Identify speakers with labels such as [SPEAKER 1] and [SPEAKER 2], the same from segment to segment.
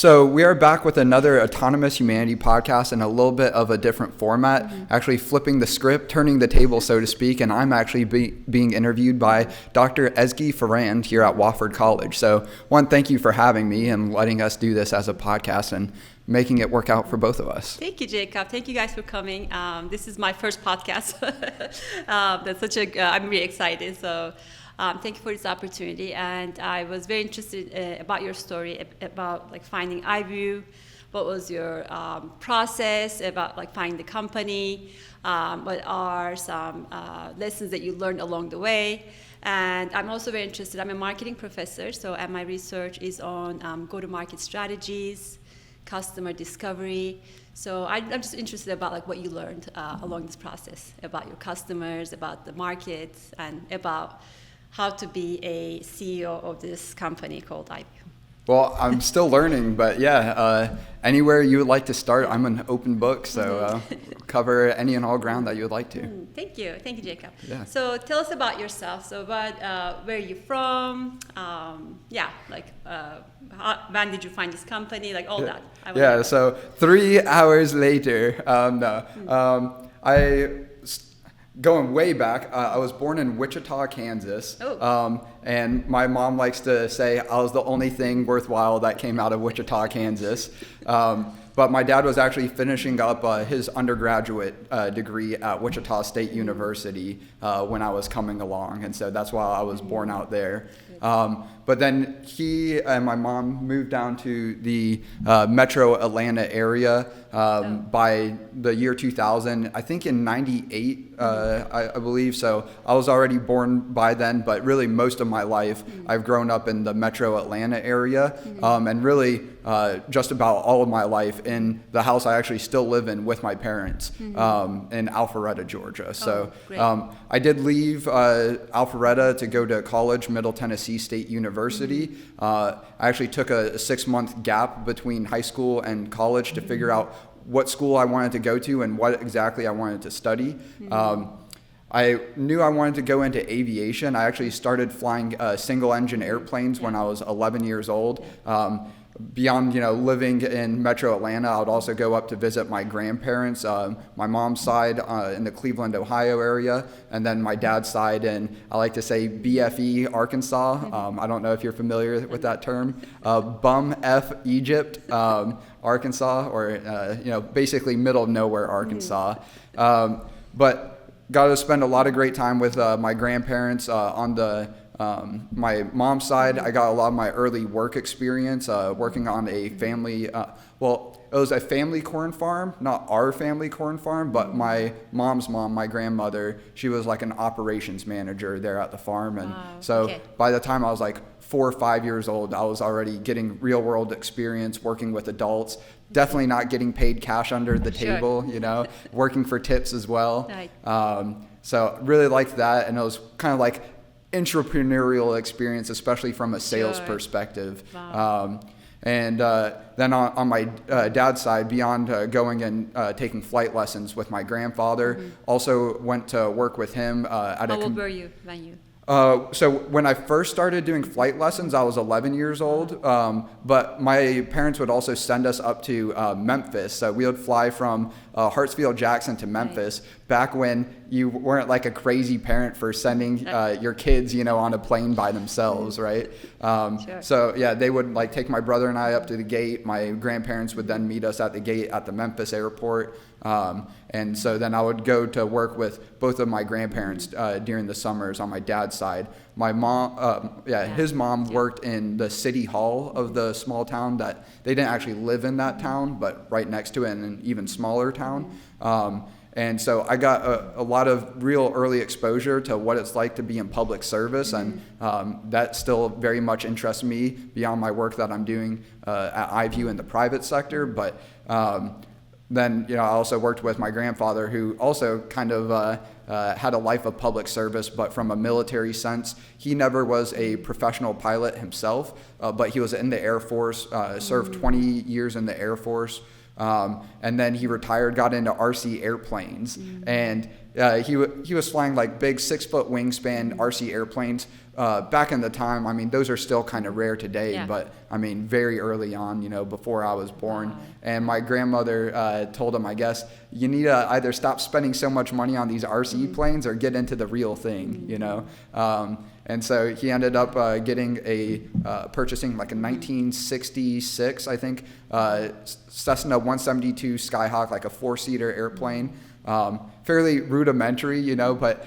[SPEAKER 1] So we are back with another Autonomous Humanity podcast in a little bit of a different format, actually flipping the script, turning the table, so to speak, and I'm actually being interviewed by Dr. Ezgi Ferrand here at Wofford College. So one, thank you for having me and letting us do this as a podcast and making it work out for both of us.
[SPEAKER 2] Thank you, Jacob. Thank you guys for coming. This is my first podcast. I'm really excited. So thank you for this opportunity. And I was very interested about your story, about like finding iVue. What was your process about like finding the company? What are some lessons that you learned along the way? And I'm also very interested. I'm a marketing professor, and my research is on go-to-market strategies, customer discovery. So I'm just interested about like what you learned along this process about your customers, about the market, and about how to be a CEO of this company called iVue.
[SPEAKER 1] Well, I'm still learning, but anywhere you would like to start, I'm an open book, so cover any and all ground that you would like to.
[SPEAKER 2] Thank you, Jacob.
[SPEAKER 1] Yeah.
[SPEAKER 2] So tell us about yourself. So where are you from? When did you find this company? Like all that.
[SPEAKER 1] So 3 hours later, going way back, I was born in Wichita, Kansas, and my mom likes to say I was the only thing worthwhile that came out of Wichita, Kansas. But my dad was actually finishing up his undergraduate degree at Wichita State University when I was coming along, and so that's why I was born out there. But then he and my mom moved down to the metro Atlanta area by the year 2000, I think in 98, I believe. So I was already born by then, but really most of my life I've grown up in the metro Atlanta area, and really just about all of my life in the house I actually still live in with my parents in Alpharetta, Georgia. So I did leave Alpharetta to go to college, Middle Tennessee State University. I actually took a 6-month gap between high school and college to figure out what school I wanted to go to and what exactly I wanted to study. I knew I wanted to go into aviation. I actually started flying single-engine airplanes when I was 11 years old. Beyond living in metro Atlanta, I would also go up to visit my grandparents, my mom's side in the Cleveland, Ohio area, and then my dad's side in, I like to say, BFE, Arkansas. I don't know if you're familiar with that term. Bum F Egypt, Arkansas, or basically middle of nowhere, Arkansas. But got to spend a lot of great time with my grandparents on my mom's side. I got a lot of my early work experience working on a family, it was a family corn farm, not our family corn farm, but my mom's mom, my grandmother, she was like an operations manager there at the farm. And by the time I was like 4 or 5 years old, I was already getting real world experience working with adults, definitely not getting paid cash under the table, working for tips as well. Right. So really liked that. And it was kind of like entrepreneurial experience, especially from a sales perspective. Wow. And then on my dad's side, beyond going and taking flight lessons with my grandfather, also went to work with him at
[SPEAKER 2] How old were you when you?
[SPEAKER 1] So when I first started doing flight lessons, I was 11 years old, but my parents would also send us up to Memphis. So we would fly from Hartsfield-Jackson to Memphis, back when you weren't like a crazy parent for sending your kids, on a plane by themselves, right? So they would like take my brother and I up to the gate. My grandparents would then meet us at the gate at the Memphis airport. And so then I would go to work with both of my grandparents during the summers on my dad's side. My mom, his mom worked in the city hall of the small town that they didn't actually live in that town, but right next to it in an even smaller town. And so I got a lot of real early exposure to what it's like to be in public service, and that still very much interests me beyond my work that I'm doing at iVue in the private sector. But then, I also worked with my grandfather, who also kind of had a life of public service, but from a military sense. He never was a professional pilot himself, but he was in the Air Force, served 20 years in the Air Force. And then he retired, got into RC airplanes, and he was flying like big 6-foot wingspan RC airplanes, back in the time, I mean, those are still kind of rare today, but I mean, very early on, before I was born. Wow. And my grandmother told him, I guess, you need to either stop spending so much money on these RC planes or get into the real thing, And so he ended up purchasing like a 1966, I think, Cessna 172 Skyhawk, like a 4-seater airplane. Fairly rudimentary, but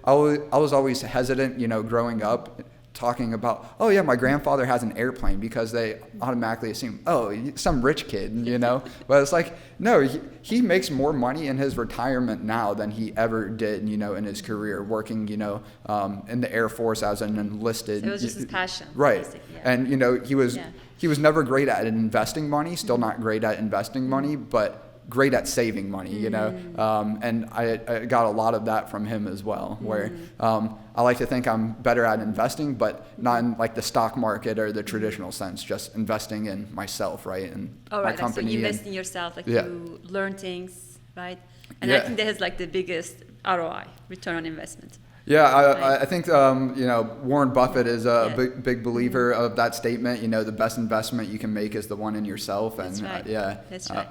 [SPEAKER 1] I was always hesitant, growing up, talking about, oh yeah, my grandfather has an airplane, because they automatically assume, oh, some rich kid, But it's like, no, he makes more money in his retirement now than he ever did, in his career, working, in the Air Force as an enlisted.
[SPEAKER 2] So it was just his passion.
[SPEAKER 1] Right. And, he was never great at investing money, still not great at investing money, but great at saving money, and I got a lot of that from him as well, where I like to think I'm better at investing, but not in like the stock market or the traditional sense, just investing in myself, right? And my company.
[SPEAKER 2] So you invest in yourself, like you learn things, right? And I think that has like the biggest ROI, return on investment.
[SPEAKER 1] Yeah, I think Warren Buffett is a big believer of that statement. The best investment you can make is the one in yourself, and
[SPEAKER 2] That's right.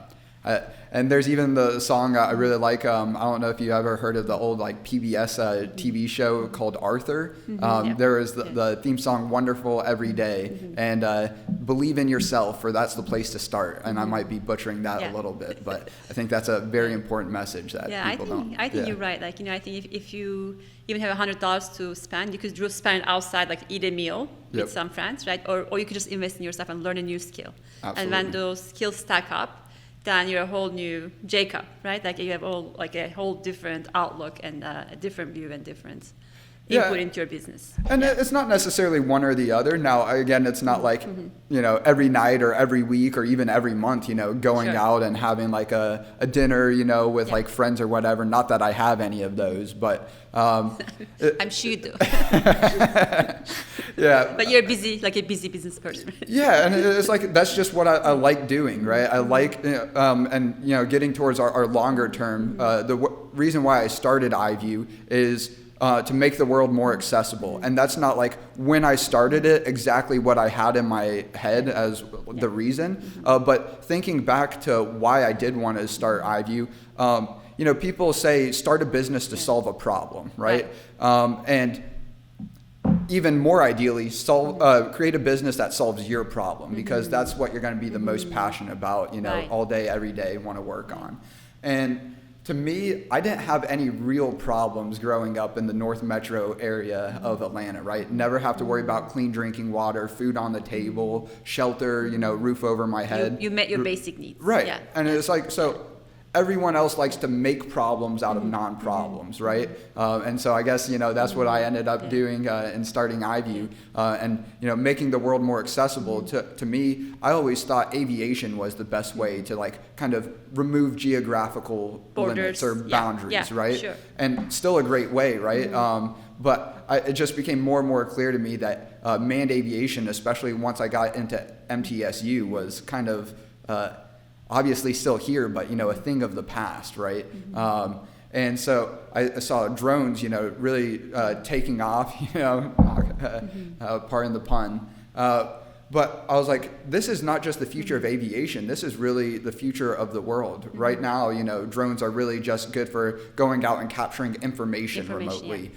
[SPEAKER 1] And there's even the song I really like. I don't know if you ever heard of the old like PBS TV show called Arthur. There is the theme song "Wonderful Every Day," and believe in yourself, for that's the place to start. And I might be butchering that a little bit, but I think that's a very important message that people don't.
[SPEAKER 2] I think you're right. Like I think if you even have $100 to spend, you could just spend it outside, like eat a meal with some friends, right? Or you could just invest in yourself and learn a new skill. Absolutely. And when those skills stack up, then you're a whole new Jacob, right? Like you have a whole different outlook and a different view and different input into your business.
[SPEAKER 1] And it's not necessarily one or the other. Now, again, it's not like, every night or every week or even every month, going out and having like a dinner, with like friends or whatever. Not that I have any of those, but
[SPEAKER 2] I'm sure you do. But you're a busy business person.
[SPEAKER 1] And it's like, that's just what I like doing, right? I like, getting towards our longer term. The reason why I started iVue is to make the world more accessible. And that's not like when I started it exactly what I had in my head as the reason, but thinking back to why I did want to start iVue, people say start a business to solve a problem, right? And even more ideally, create a business that solves your problem, because that's what you're going to be the most passionate about, all day, every day, want to work on. And to me, I didn't have any real problems growing up in the North Metro area of Atlanta, right? Never have to worry about clean drinking water, food on the table, shelter, roof over my head.
[SPEAKER 2] You met your basic needs.
[SPEAKER 1] Right. Yeah. And it's like, so everyone else likes to make problems out of non-problems, right? And so I guess, that's what I ended up doing in starting iVue, and, making the world more accessible. To me, I always thought aviation was the best way to like kind of remove geographical limits or boundaries, right? Sure. And still a great way, right? But it just became more and more clear to me that manned aviation, especially once I got into MTSU, was kind of obviously still here, but a thing of the past, right? And so I saw drones, really taking off, pardon the pun. But I was like, this is not just the future of aviation. This is really the future of the world. Right now, drones are really just good for going out and capturing information remotely.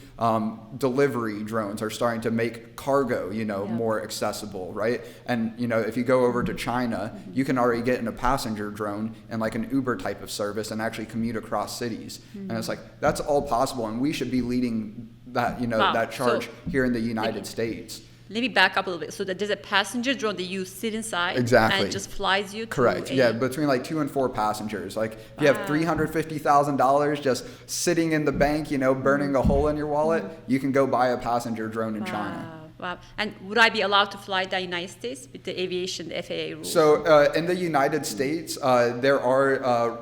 [SPEAKER 1] Delivery drones are starting to make cargo, more accessible, right? And, if you go over to China, you can already get in a passenger drone and like an Uber type of service and actually commute across cities. And it's like, that's all possible. And we should be leading that, that charge here in the United States.
[SPEAKER 2] Let me back up a little bit. So that there's a passenger drone that you sit inside and it just flies you.
[SPEAKER 1] Correct. Between like 2 and 4 passengers. Like if you have $350,000 just sitting in the bank, burning a hole in your wallet, you can go buy a passenger drone in China.
[SPEAKER 2] Wow. And would I be allowed to fly the United States with the aviation, the FAA rules?
[SPEAKER 1] So in the United States, there are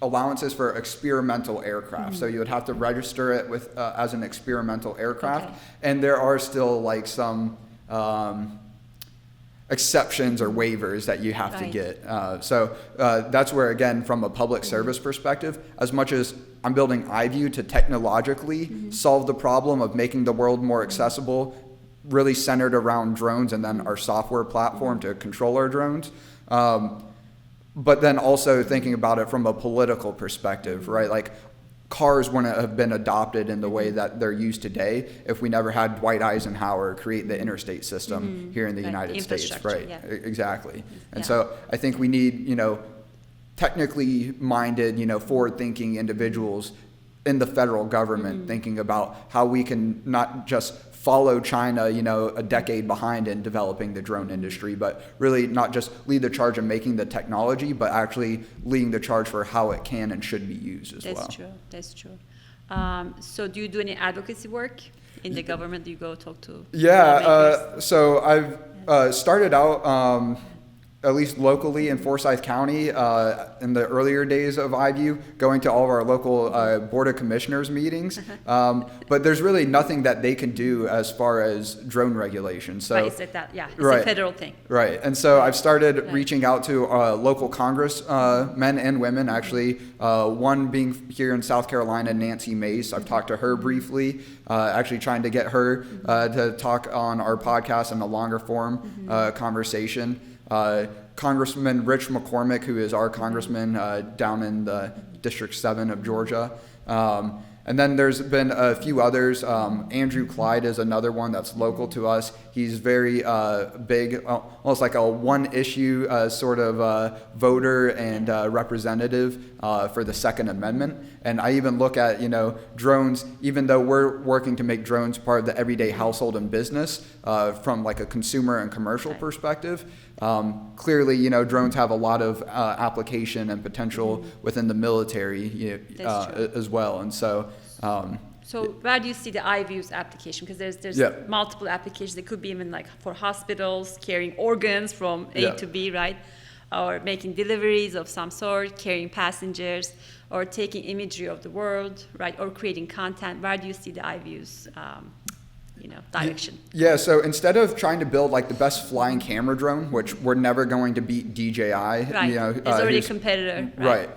[SPEAKER 1] allowances for experimental aircraft. So you would have to register it with as an experimental aircraft. And there are still like some exceptions or waivers that you have to get. So that's where, again, from a public service perspective, as much as I'm building iVue to technologically solve the problem of making the world more accessible, really centered around drones and then our software platform to control our drones. But then also thinking about it from a political perspective, right? Like cars wouldn't have been adopted in the way that they're used today if we never had Dwight Eisenhower create the interstate system here in the United States, right?
[SPEAKER 2] Yeah.
[SPEAKER 1] Exactly. And so I think we need, technically minded, forward-thinking individuals in the federal government thinking about how we can not just follow China, a decade behind in developing the drone industry, but really not just lead the charge in making the technology, but actually leading the charge for how it can and should be used as well.
[SPEAKER 2] That's true. So do you do any advocacy work in the government? Do you go talk to
[SPEAKER 1] lawmakers? So I've started out at least locally in Forsyth County in the earlier days of iVue, going to all of our local Board of Commissioners meetings. But there's really nothing that they can do as far as drone regulation. So,
[SPEAKER 2] right, it's a federal thing.
[SPEAKER 1] Right, and so I've started reaching out to local Congress men and women, actually. One being here in South Carolina, Nancy Mace. I've talked to her briefly, actually trying to get her to talk on our podcast in a longer form conversation. Congressman Rich McCormick, who is our congressman down in the District 7 of Georgia. And then there's been a few others. Andrew Clyde is another one that's local to us. He's very big, almost like a one-issue sort of voter and representative for the Second Amendment. And I even look at, drones, even though we're working to make drones part of the everyday household and business from like a consumer and commercial perspective. Clearly, drones have a lot of application and potential within the military as well. And so,
[SPEAKER 2] so where do you see the iVue's application? Because there's multiple applications. It could be even like for hospitals, carrying organs from A to B, right? Or making deliveries of some sort, carrying passengers, or taking imagery of the world, right? Or creating content. Where do you see the iVue's direction?
[SPEAKER 1] Yeah, so instead of trying to build like the best flying camera drone, which we're never going to beat DJI,
[SPEAKER 2] right. It's already a competitor,
[SPEAKER 1] right?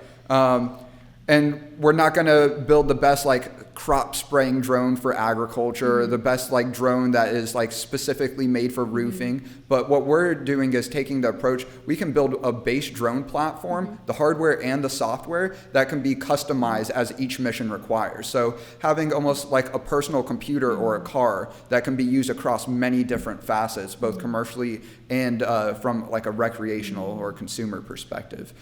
[SPEAKER 1] And we're not going to build the best like crop spraying drone for agriculture, the best like drone that is like specifically made for roofing. But what we're doing is taking the approach, we can build a base drone platform, the hardware and the software that can be customized as each mission requires. So having almost like a personal computer or a car that can be used across many different facets, both commercially and from like a recreational or consumer perspective.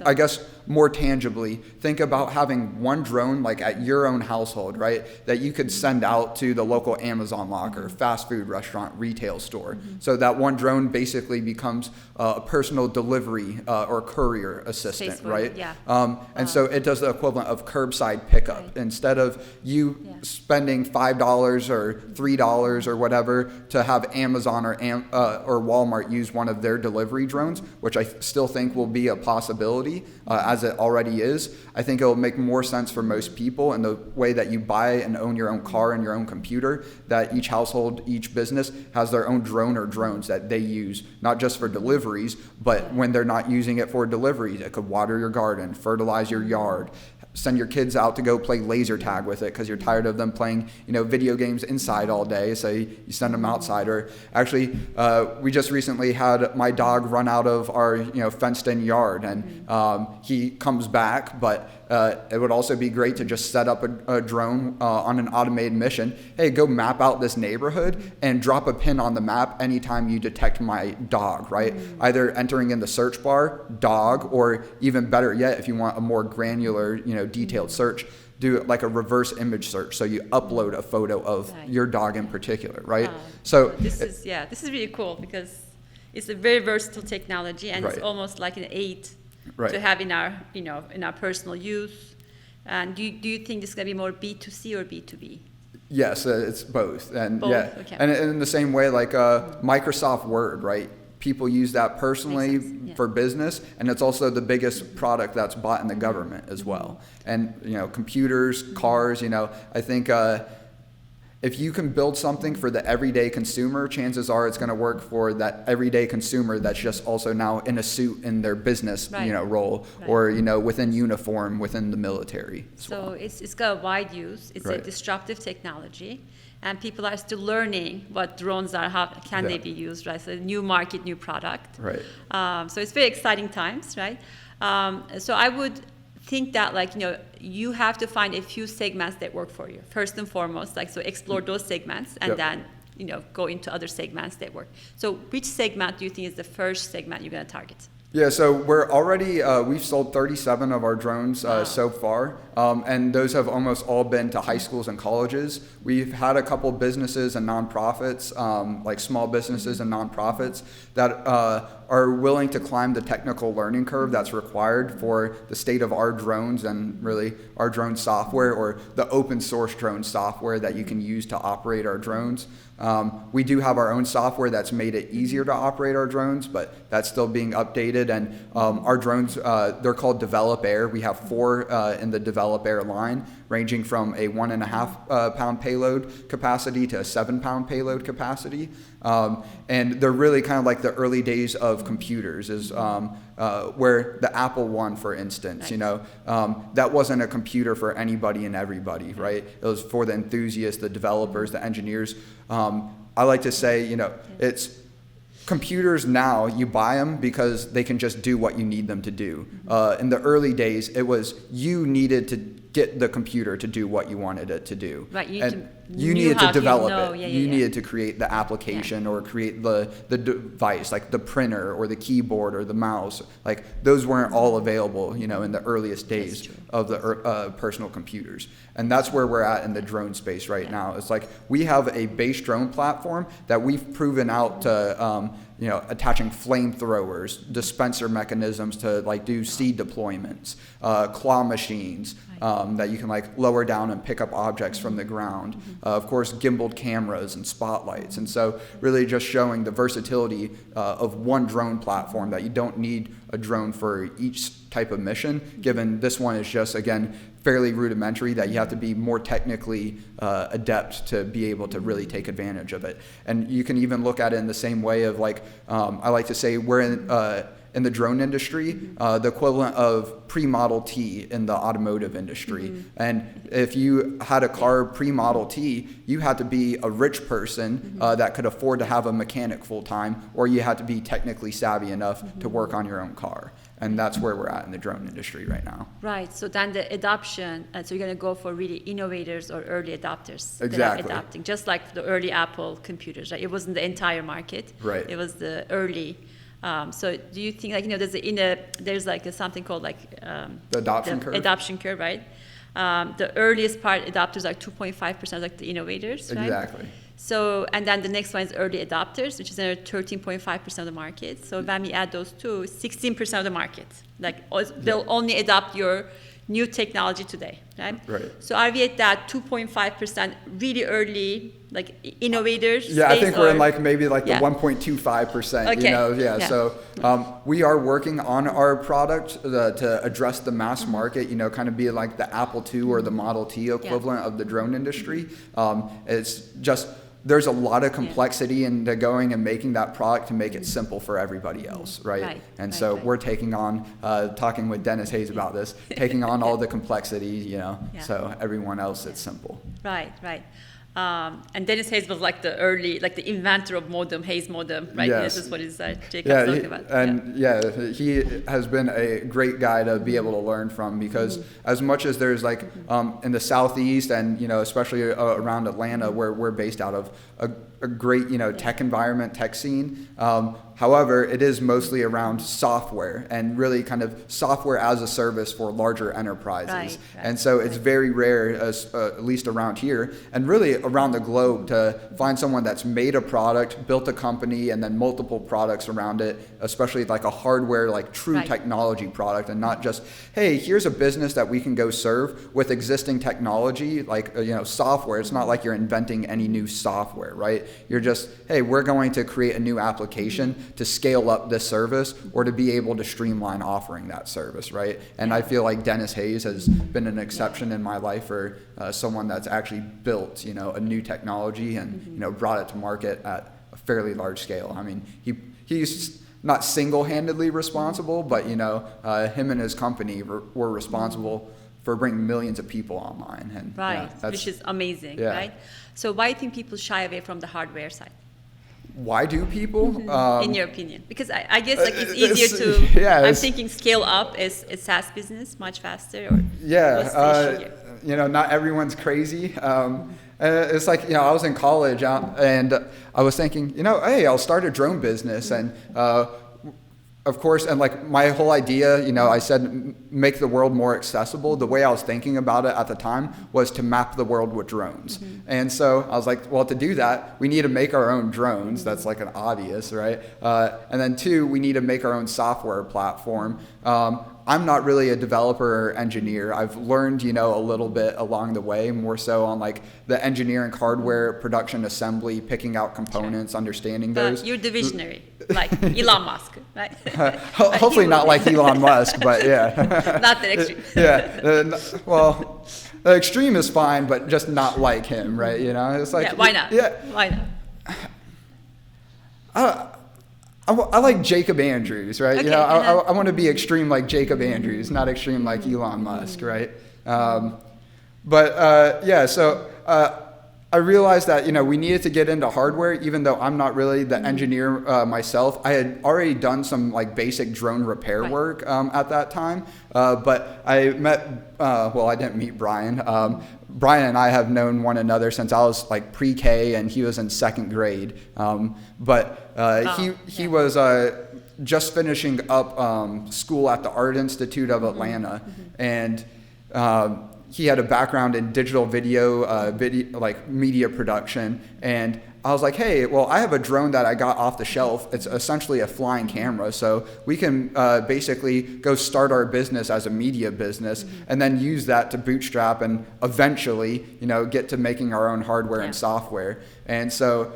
[SPEAKER 1] I guess more tangibly, think about having one drone like at your own household, right, that you could send out to the local Amazon locker, fast food restaurant, retail store. So that one drone basically becomes a personal delivery or courier assistant, right? And so it does the equivalent of curbside pickup. Right. Instead of you spending $5 or $3 or whatever to have Amazon or Walmart use one of their delivery drones, which I still think will be a possibility as it already is. I think it'll make more sense for most people in the way that you buy and own your own car and your own computer, that each household, each business has their own drone or drones that they use, not just for deliveries, but when they're not using it for deliveries, it could water your garden, fertilize your yard, send your kids out to go play laser tag with it because you're tired of them playing, video games inside all day. So you send them outside. Or actually, we just recently had my dog run out of our, fenced-in yard, and he comes back. But it would also be great to just set up a drone on an automated mission. Hey, go map out this neighborhood and drop a pin on the map anytime you detect my dog, right? Either entering in the search bar, dog, or even better yet, if you want a more granular, detailed search, do like a reverse image search. So you upload a photo of your dog in particular, right?
[SPEAKER 2] So this is really cool because it's a very versatile technology, and it's almost like an aid to have in our in our personal use. And do you think this is gonna be more B2C or B2B?
[SPEAKER 1] Yes, it's both. And
[SPEAKER 2] both?
[SPEAKER 1] Okay. And in the same way, like Microsoft Word, right? People use that personally for business, and it's also the biggest product that's bought in the government as well. And computers, cars, I think if you can build something for the everyday consumer, chances are it's going to work for that everyday consumer that's just also now in a suit in their business, role, or, within uniform, within the military.
[SPEAKER 2] So it's got a wide use. It's a disruptive technology. And people are still learning what drones are, how can they be used, right? So new market, new product.
[SPEAKER 1] Right.
[SPEAKER 2] So it's very exciting times, right? So I would think that you have to find a few segments that work for you first and foremost, so explore those segments and then go into other segments that work. So which segment do you think is the first segment you're going to target?
[SPEAKER 1] Yeah, so we're already, we've sold 37 of our drones so far, and those have almost all been to high schools and colleges. We've had a couple businesses and nonprofits, like small businesses and nonprofits that are willing to climb the technical learning curve that's required for the state of our drones and really our drone software, or the open source drone software that you can use to operate our drones. We do have our own software that's made it easier to operate our drones, but that's still being updated. And our drones, they're called Develop Air. We have 4 in the Develop Air line, ranging from a 1.5 pound payload capacity to a 7 pound payload capacity. And they're really kind of like the early days of computers, is where the Apple I, for instance, that wasn't a computer for anybody and everybody, right? It was for the enthusiasts, the developers, the engineers. I like to say, it's computers now, you buy them because they can just do what you need them to do. In the early days, it was you needed to get the computer to do what you wanted it to do.
[SPEAKER 2] Right,
[SPEAKER 1] you needed to develop it. You needed to create the application or create the device, like the printer or the keyboard or the mouse. Like those weren't all available, in the earliest days of the personal computers. And that's where we're at in the drone space right now. It's like we have a base drone platform that we've proven out to attaching flamethrowers, dispenser mechanisms to do seed deployments, claw machines that you can lower down and pick up objects from the ground. Of course, gimbaled cameras and spotlights. And so really just showing the versatility of one drone platform, that you don't need a drone for each type of mission, given this one is just, again, fairly rudimentary, that you have to be more technically adept to be able to really take advantage of it. And you can even look at it in the same way of I like to say we're in the drone industry, the equivalent of pre-Model T in the automotive industry. And if you had a car pre-Model T, you had to be a rich person that could afford to have a mechanic full time, or you had to be technically savvy enough to work on your own car. And that's where we're at in the drone industry right now.
[SPEAKER 2] Right. So then the adoption, so you're going to go for really innovators or early adopters.
[SPEAKER 1] Exactly.
[SPEAKER 2] That are adopting, just like the early Apple computers. Right? It wasn't the entire market.
[SPEAKER 1] Right.
[SPEAKER 2] It was the early. So do you think there's something called the
[SPEAKER 1] adoption curve?
[SPEAKER 2] Adoption curve, right? The earliest part adopters are 2.5%, like the innovators, right?
[SPEAKER 1] Exactly.
[SPEAKER 2] So, and then the next one is early adopters, which is another 13.5% of the market. So when we add those two, 16% of the market. They'll only adopt your new technology today, right?
[SPEAKER 1] Right.
[SPEAKER 2] So are we at that 2.5% really early, innovators?
[SPEAKER 1] Yeah, I think we're in maybe the
[SPEAKER 2] Yeah.
[SPEAKER 1] 1.25%.
[SPEAKER 2] Okay.
[SPEAKER 1] So we are working on our product to address the mass market. Kind of be like the Apple II or the Model T equivalent of the drone industry. It's just there's a lot of complexity into going and making that product to make it simple for everybody else, right? And so we're taking on, talking with Dennis Hayes about this, taking on all the complexity, so everyone else it's simple.
[SPEAKER 2] Right. And Dennis Hayes was the early, the inventor of modem, Hayes modem, right?
[SPEAKER 1] Yes.
[SPEAKER 2] This is what Jacob's talking about.
[SPEAKER 1] And he has been a great guy to be able to learn from, because as much as there's in the Southeast and, especially around Atlanta where we're based out of, a great, tech environment, tech scene. However, it is mostly around software and really kind of software as a service for larger enterprises.
[SPEAKER 2] Right.
[SPEAKER 1] And so it's very rare, at least around here, and really around the globe, to find someone that's made a product, built a company, and then multiple products around it, especially a hardware, true technology product, and not just, hey, here's a business that we can go serve with existing technology, software. It's not like you're inventing any new software, right? You're just, hey, we're going to create a new application to scale up this service or to be able to streamline offering that service, right? And I feel like Dennis Hayes has been an exception in my life for someone that's actually built, a new technology and brought it to market at a fairly large scale. I mean, he's not single-handedly responsible, but him and his company were responsible for bringing millions of people online. And
[SPEAKER 2] right, which is amazing, right? So why do you think people shy away from the hardware side?
[SPEAKER 1] Why do people?
[SPEAKER 2] In your opinion? Because I guess like it's easier to, I'm thinking scale up is a SaaS business much faster, or what's the issue here?
[SPEAKER 1] Not everyone's crazy. It's like, I was in college and I was thinking, hey, I'll start a drone business. And of course, and like my whole idea, I said, make the world more accessible. The way I was thinking about it at the time was to map the world with drones. And so I was like, well, to do that, we need to make our own drones. That's like an obvious, right? And then 2, we need to make our own software platform. I'm not really a developer or engineer. I've learned, a little bit along the way, more so on like the engineering, hardware, production, assembly, picking out components, understanding those.
[SPEAKER 2] You're the visionary, like Elon Musk, right?
[SPEAKER 1] Hopefully not like Elon Musk, but yeah.
[SPEAKER 2] Not that extreme.
[SPEAKER 1] Well, the extreme is fine, but just not like him, right? It's like,
[SPEAKER 2] why not? Why
[SPEAKER 1] not? I like Jacob Andrews, right?
[SPEAKER 2] Okay,
[SPEAKER 1] I want to be extreme like Jacob Andrews, not extreme like Elon Musk, right? So I realized that, we needed to get into hardware, even though I'm not really the engineer myself. I had already done some like basic drone repair work at that time, but I met, I didn't meet Brian. Brian and I have known one another since I was like pre-K and he was in 2nd grade. He was just finishing up school at the Art Institute of Atlanta, and he had a background in digital video, like media production. And I was like, hey, well, I have a drone that I got off the shelf. It's essentially a flying camera. So we can basically go start our business as a media business and then use that to bootstrap and eventually, get to making our own hardware and software. And so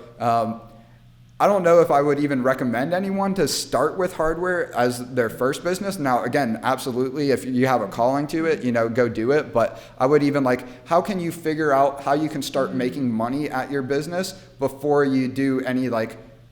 [SPEAKER 1] I don't know if I would even recommend anyone to start with hardware as their first business. Now, again, absolutely, if you have a calling to it, go do it. But I would even how can you figure out how you can start making money at your business before you do any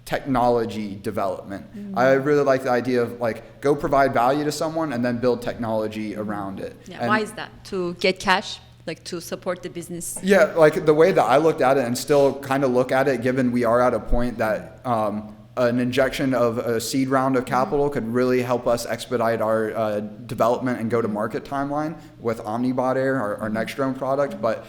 [SPEAKER 1] technology development? I really like the idea of go provide value to someone and then build technology around it.
[SPEAKER 2] Yeah, why is that? To get cash? To support the business?
[SPEAKER 1] Yeah, the way that I looked at it and still kind of look at it, given we are at a point that an injection of a seed round of capital could really help us expedite our development and go-to-market timeline with OmniBot Air, our next drone product. But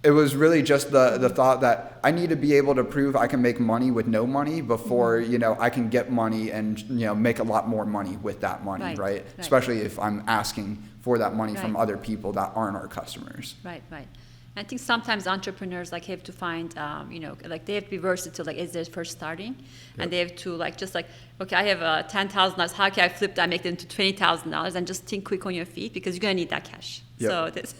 [SPEAKER 1] it was really just the thought that I need to be able to prove I can make money with no money before I can get money and make a lot more money with that money, right? Especially if I'm asking for that money from other people that aren't our customers. Right.
[SPEAKER 2] I think sometimes entrepreneurs have to find, they have to be versatile, as they're first starting, and they have to okay, I have $10,000. How can I flip that, make it into $20,000, and just think quick on your feet because you're gonna need that cash.
[SPEAKER 1] Yep.
[SPEAKER 2] So this.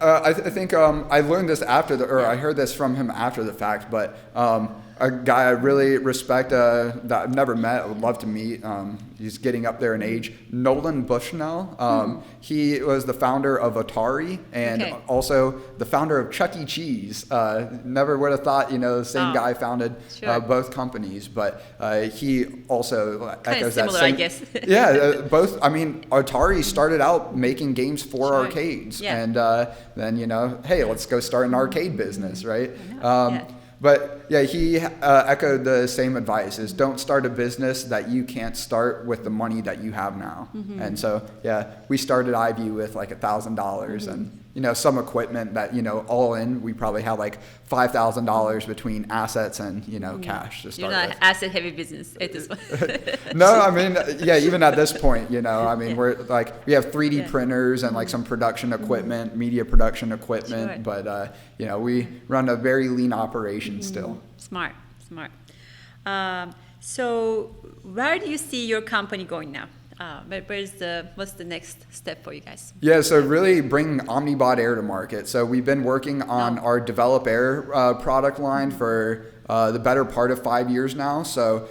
[SPEAKER 1] I think I learned this I heard this from him after the fact, but a guy I really respect that I've never met, I would love to meet. He's getting up there in age. Nolan Bushnell. He was the founder of Atari and also the founder of Chuck E. Cheese. Never would have thought, the same guy founded both companies, but he also echoes that same. I guess. Both. I mean, Atari started out making games for arcades, and then hey, let's go start an arcade business, right? But he echoed the same advice: is don't start a business that you can't start with the money that you have now. And so we started iVue with $1,000 and some equipment that all in we probably had $5,000 between assets and cash to start.
[SPEAKER 2] You're not an asset heavy business at this point.
[SPEAKER 1] No, I mean even at this point, I mean we're we have 3D printers and some production equipment, media production equipment, but we run a very lean operation still.
[SPEAKER 2] Smart. So where do you see your company going now? What's the next step for you guys?
[SPEAKER 1] Yeah, so really bringing OmniBot Air to market. So we've been working on our Develop Air product line for the better part of 5 years now. So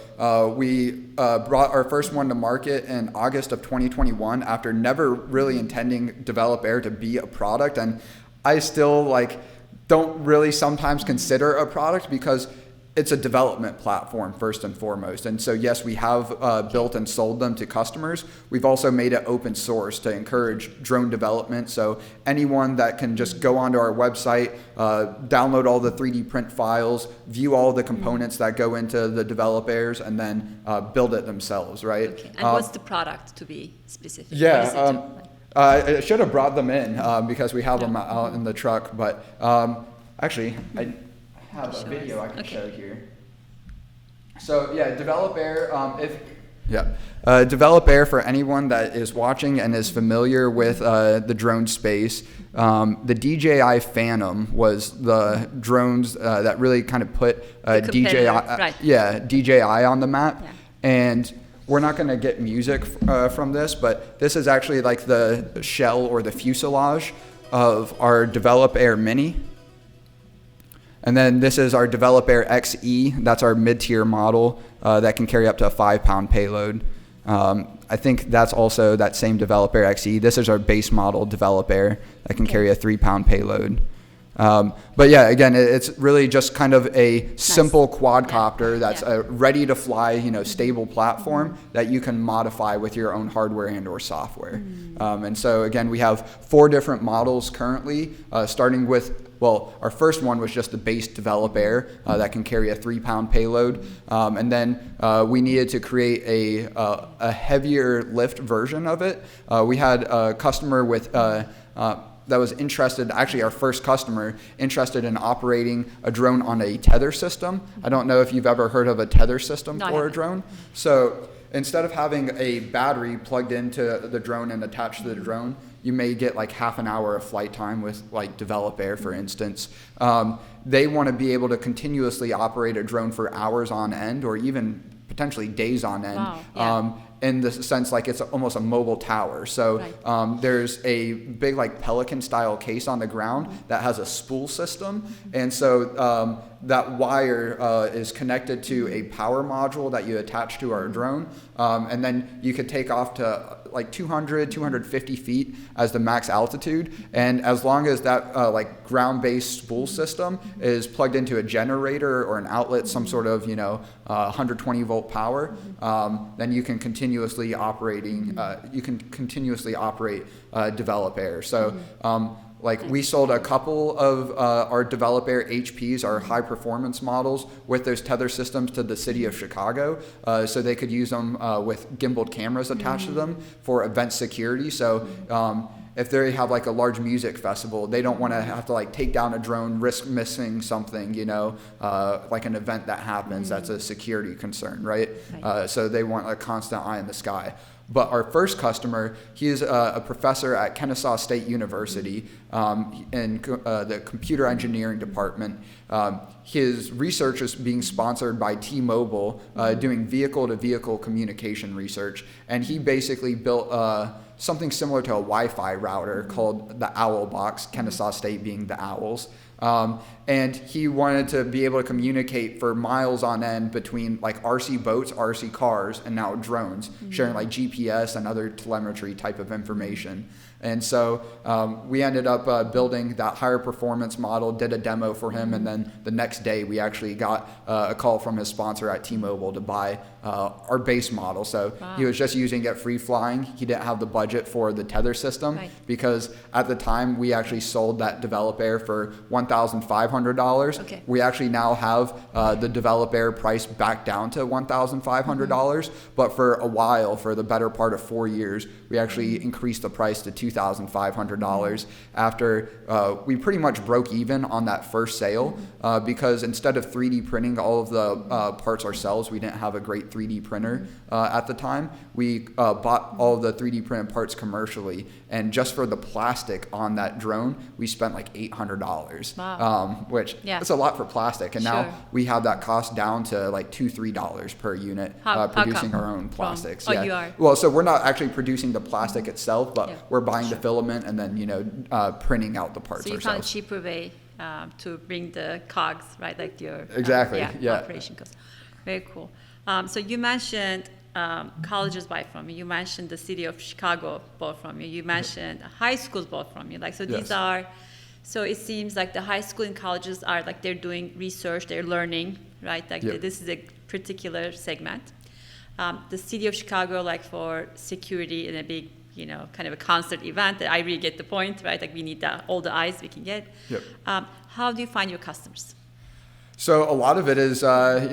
[SPEAKER 1] we brought our first one to market in August of 2021 after never really intending Develop Air to be a product. And I still like don't really sometimes consider a product because it's a development platform first and foremost. And so yes, we have built and sold them to customers. We've also made it open source to encourage drone development. So anyone that can just go onto our website, download all the 3D print files, view all the components that go into the developers, and then build it themselves, right?
[SPEAKER 2] Okay. And what's the product, to be specific?
[SPEAKER 1] Yeah, I should have brought them in because we have them out in the truck, but actually, I have a video I can show here. So yeah, Develop Air, Develop Air, for anyone that is watching and is familiar with the drone space, the DJI Phantom was the drones that really kind of put DJI on the map. Yeah. And we're not going to get music from this, but this is actually like the shell or the fuselage of our Develop Air Mini. And then this is our Develop Air XE. That's our mid-tier model that can carry up to a 5-pound payload. I think that's also that same Develop Air XE. This is our base model Develop Air that can carry a 3-pound payload. But yeah, again, it's really just kind of a simple quadcopter that's a ready to fly, stable platform that you can modify with your own hardware and or software. And so again, we have 4 different models currently, starting with, our first one was just the base Develop Air that can carry a 3-pound payload. And then we needed to create a heavier lift version of it. We had a customer with that was interested, actually our first customer, interested in operating a drone on a tether system. I don't know if you've ever heard of a tether system for a drone. So instead of having a battery plugged into the drone and attached to the drone, you may get like half an hour of flight time with like Develop Air, for instance. They want to be able to continuously operate a drone for hours on end or even potentially days on end. Wow. In the sense like it's almost a mobile tower. So there's a big like Pelican style case on the ground that has a spool system. And so that wire is connected to a power module that you attach to our drone. And then you could take off to like 200, 250 feet as the max altitude. And as long as that like ground-based spool system is plugged into a generator or an outlet, some sort of 120 volt power, then you can continuously operate Develop Air. So we sold a couple of our Develop Air HPs, our high performance models, with those tether systems to the city of Chicago, so they could use them with gimbaled cameras attached to them for event security. So if they have like a large music festival, they don't want to have to like take down a drone, risk missing something, like an event that happens. That's a security concern, right? So they want a constant eye in the sky. But our first customer, he is a professor at Kennesaw State University in the computer engineering department. His research is being sponsored by T-Mobile, doing vehicle-to-vehicle communication research. And he basically built something similar to a Wi-Fi router called the Owl Box, Kennesaw State being the Owls. And he wanted to be able to communicate for miles on end between like RC boats, RC cars, and now drones, sharing like GPS and other telemetry type of information. And so we ended up building that higher performance model, did a demo for him, and then the next day we actually got a call from his sponsor at T-Mobile to buy our base model. So he was just using it free flying. He didn't have the budget for the tether system because at the time we actually sold that Develop Air for $1,500. We actually now have the Develop Air price back down to $1,500, but for a while, for the better part of 4 years, we actually increased the price to $2,500 after we pretty much broke even on that first sale because instead of 3D printing all of the parts ourselves, we didn't have a great 3D printer at the time. We bought all of the 3D printed parts commercially, and just for the plastic on that drone, we spent like $800, which that's a lot for plastic. And now we have that cost down to like $2-3 per unit, producing our own plastics.
[SPEAKER 2] You are?
[SPEAKER 1] Well, so we're not actually producing the plastic itself, but we're buying the filament and then printing out the parts ourselves. So you found
[SPEAKER 2] a cheaper way to bring the cogs, right? Like your operation cost. Very cool. So you mentioned colleges buy from you. You mentioned the city of Chicago bought from you. You mentioned high schools bought from you. Like, so these are So it seems like the high school and colleges are like they're doing research, they're learning, right? Like this is a particular segment. The city of Chicago, like for security in a big, kind of a concert event, I really get the point, right? Like we need all the eyes we can get.
[SPEAKER 1] Yep.
[SPEAKER 2] How do you find your customers?
[SPEAKER 1] So a lot of it is, I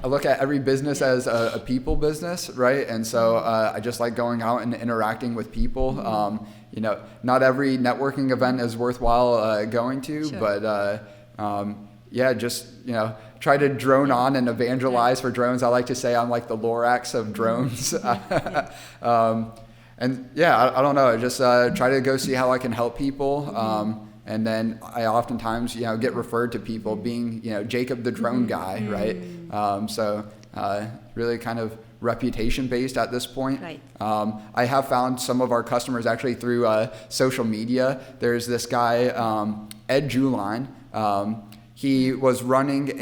[SPEAKER 1] look at every business as a people business, right? And so I just like going out and interacting with people. Not every networking event is worthwhile going to, but try to drone on and evangelize for drones. I like to say I'm like the Lorax of drones. I don't know, just try to go see how I can help people. And then I oftentimes, get referred to people being, Jacob the drone guy, right? Really kind of reputation based at this point.
[SPEAKER 2] Right.
[SPEAKER 1] I have found some of our customers actually through social media. There's this guy, Ed Juline. He was running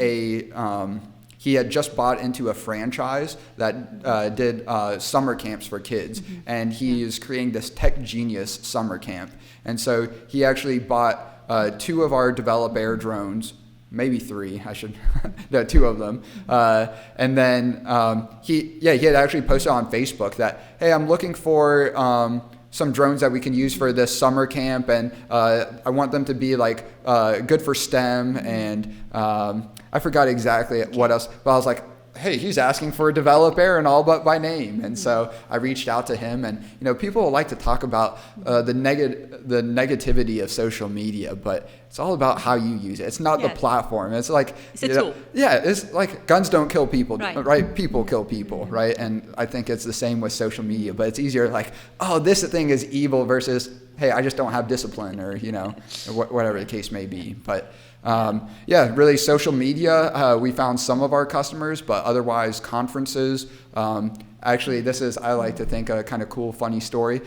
[SPEAKER 1] he had just bought into a franchise that did summer camps for kids, and he is creating this Tech Genius summer camp. And so he actually bought 2 of our Develop Air drones, maybe 3, no, 2 of them. And then he had actually posted on Facebook that, hey, I'm looking for some drones that we can use for this summer camp, and I want them to be like good for STEM, and I forgot exactly what else, but I was like, hey, he's asking for a Develop Air and all but by name. And so I reached out to him, and people like to talk about the negativity of social media, but it's all about how you use it. It's not the platform. It's like
[SPEAKER 2] it's a tool.
[SPEAKER 1] It's like guns don't kill people,
[SPEAKER 2] right?
[SPEAKER 1] People kill people, right? And I think it's the same with social media, but it's easier like, oh, this thing is evil versus, hey, I just don't have discipline, or whatever the case may be. But really social media, we found some of our customers, but otherwise conferences. Actually, this is, I like to think, a kind of cool, funny story.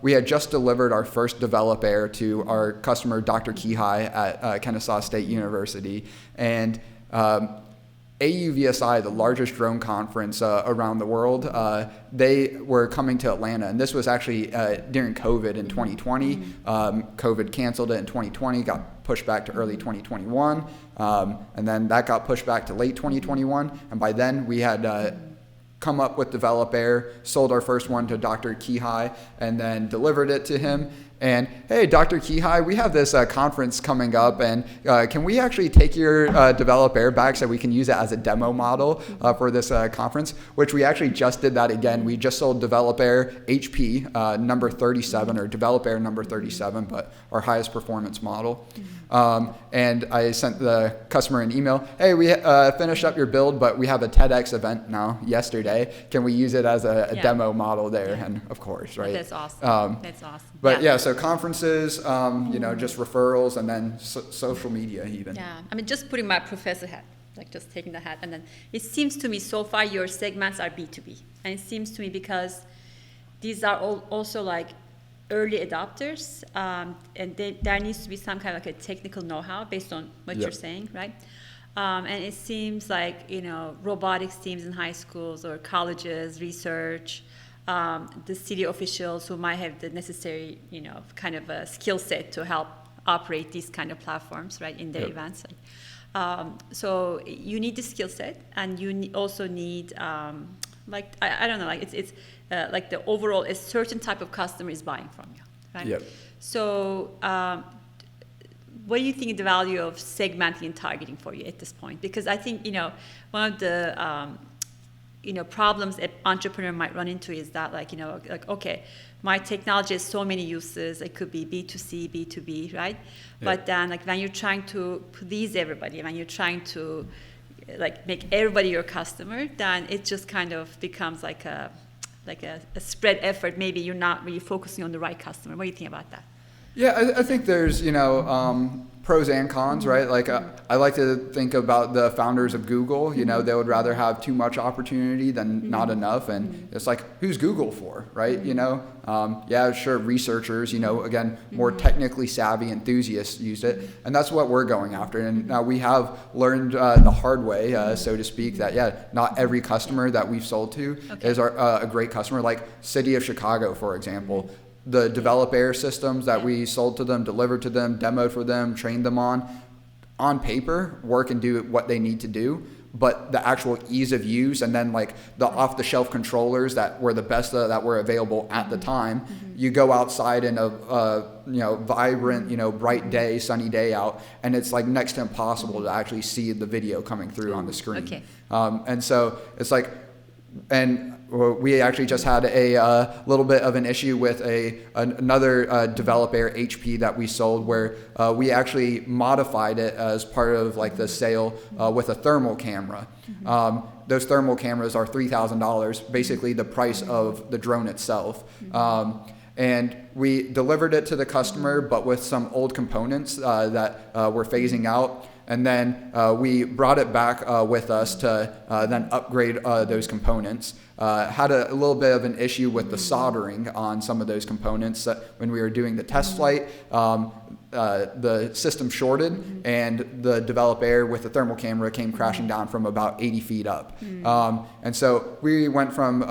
[SPEAKER 1] We had just delivered our first Develop Air to our customer, Dr. Kihai at Kennesaw State University. And AUVSI, the largest drone conference around the world, they were coming to Atlanta. And this was actually during COVID in 2020. COVID canceled it in 2020, got pushed back to early 2021. And then that got pushed back to late 2021. And by then we had come up with Develop Air, sold our first one to Dr. Kihai, and then delivered it to him. And hey, Dr. Kihai, we have this conference coming up, and can we actually take your Develop Air back so we can use it as a demo model for this conference? Which we actually just did that again. We just sold Develop Air HP number 37, or Develop Air number 37, but our highest performance model. And I sent the customer an email, hey, we finished up your build, but we have a TEDx event now yesterday. Can we use it as a demo model there? And of course, right?
[SPEAKER 2] That's awesome. That's awesome.
[SPEAKER 1] But so conferences, just referrals, and then social media even.
[SPEAKER 2] Yeah, I mean, just putting my professor hat, like just taking the hat, and then it seems to me so far your segments are B2B. And it seems to me because these are also like early adopters, and there needs to be some kind of like a technical know-how based on what you're saying, right? And it seems like, robotics teams in high schools or colleges, research, the city officials who might have the necessary, kind of a skill set to help operate these kind of platforms, right, in their events. So you need the skill set, and you also need, I don't know, like it's like the overall, a certain type of customer is buying from you, right?
[SPEAKER 1] Yep.
[SPEAKER 2] So what do you think is the value of segmenting and targeting for you at this point? Because I think, one of the problems an entrepreneur might run into is that okay, my technology has so many uses. It could be B2C, B2B, right? Yeah. But then when you're trying to please everybody, when you're trying to make everybody your customer, then it just kind of becomes like a spread effort. Maybe you're not really focusing on the right customer. What do you think about that?
[SPEAKER 1] Yeah, I think there's, pros and cons, right? I like to think about the founders of Google. They would rather have too much opportunity than not enough. And it's like, who's Google for, right? Sure, researchers, again, more technically savvy enthusiasts use it. And that's what we're going after. And now we have learned the hard way, so to speak, that, not every customer that we've sold to is a great customer. Like City of Chicago, for example. the developer systems that we sold to them, delivered to them, demoed for them, trained them on paper, work and do what they need to do. But the actual ease of use, and then like the off-the-shelf controllers that were the best that were available at the time. You go outside in a vibrant, bright day, sunny day out, and it's like next to impossible to actually see the video coming through on the screen.
[SPEAKER 2] Okay.
[SPEAKER 1] And so it's like, and we actually just had a little bit of an issue with another developer, HP, that we sold, where we actually modified it as part of like the sale with a thermal camera. Those thermal cameras are $3,000, basically the price of the drone itself. And we delivered it to the customer, but with some old components that we're phasing out. And then we brought it back with us to then upgrade those components. Had a little bit of an issue with the soldering on some of those components when we were doing the test flight. The system shorted, and the developer with the thermal camera came crashing down from about 80 feet up. And so we went from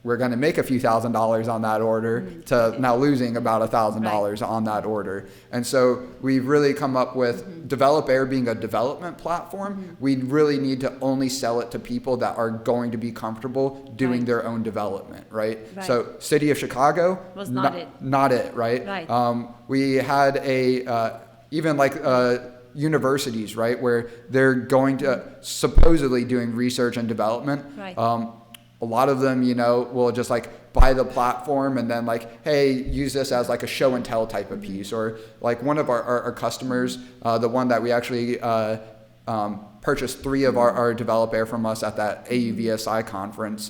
[SPEAKER 1] we're going to make a few $1,000s on that order to now losing about $1,000 on that order. And so we've really come up with Developer being a development platform. We really need to only sell it to people that are going to be comfortable doing their own development, right? So City of Chicago
[SPEAKER 2] was not it,
[SPEAKER 1] right? We had even like universities, right, where they're going to supposedly doing research and development. A lot of them, will just like buy the platform and then like, hey, use this as like a show and tell type of piece. Or like one of our customers, the one that we actually purchased 3 of our developer from us at that AUVSI conference.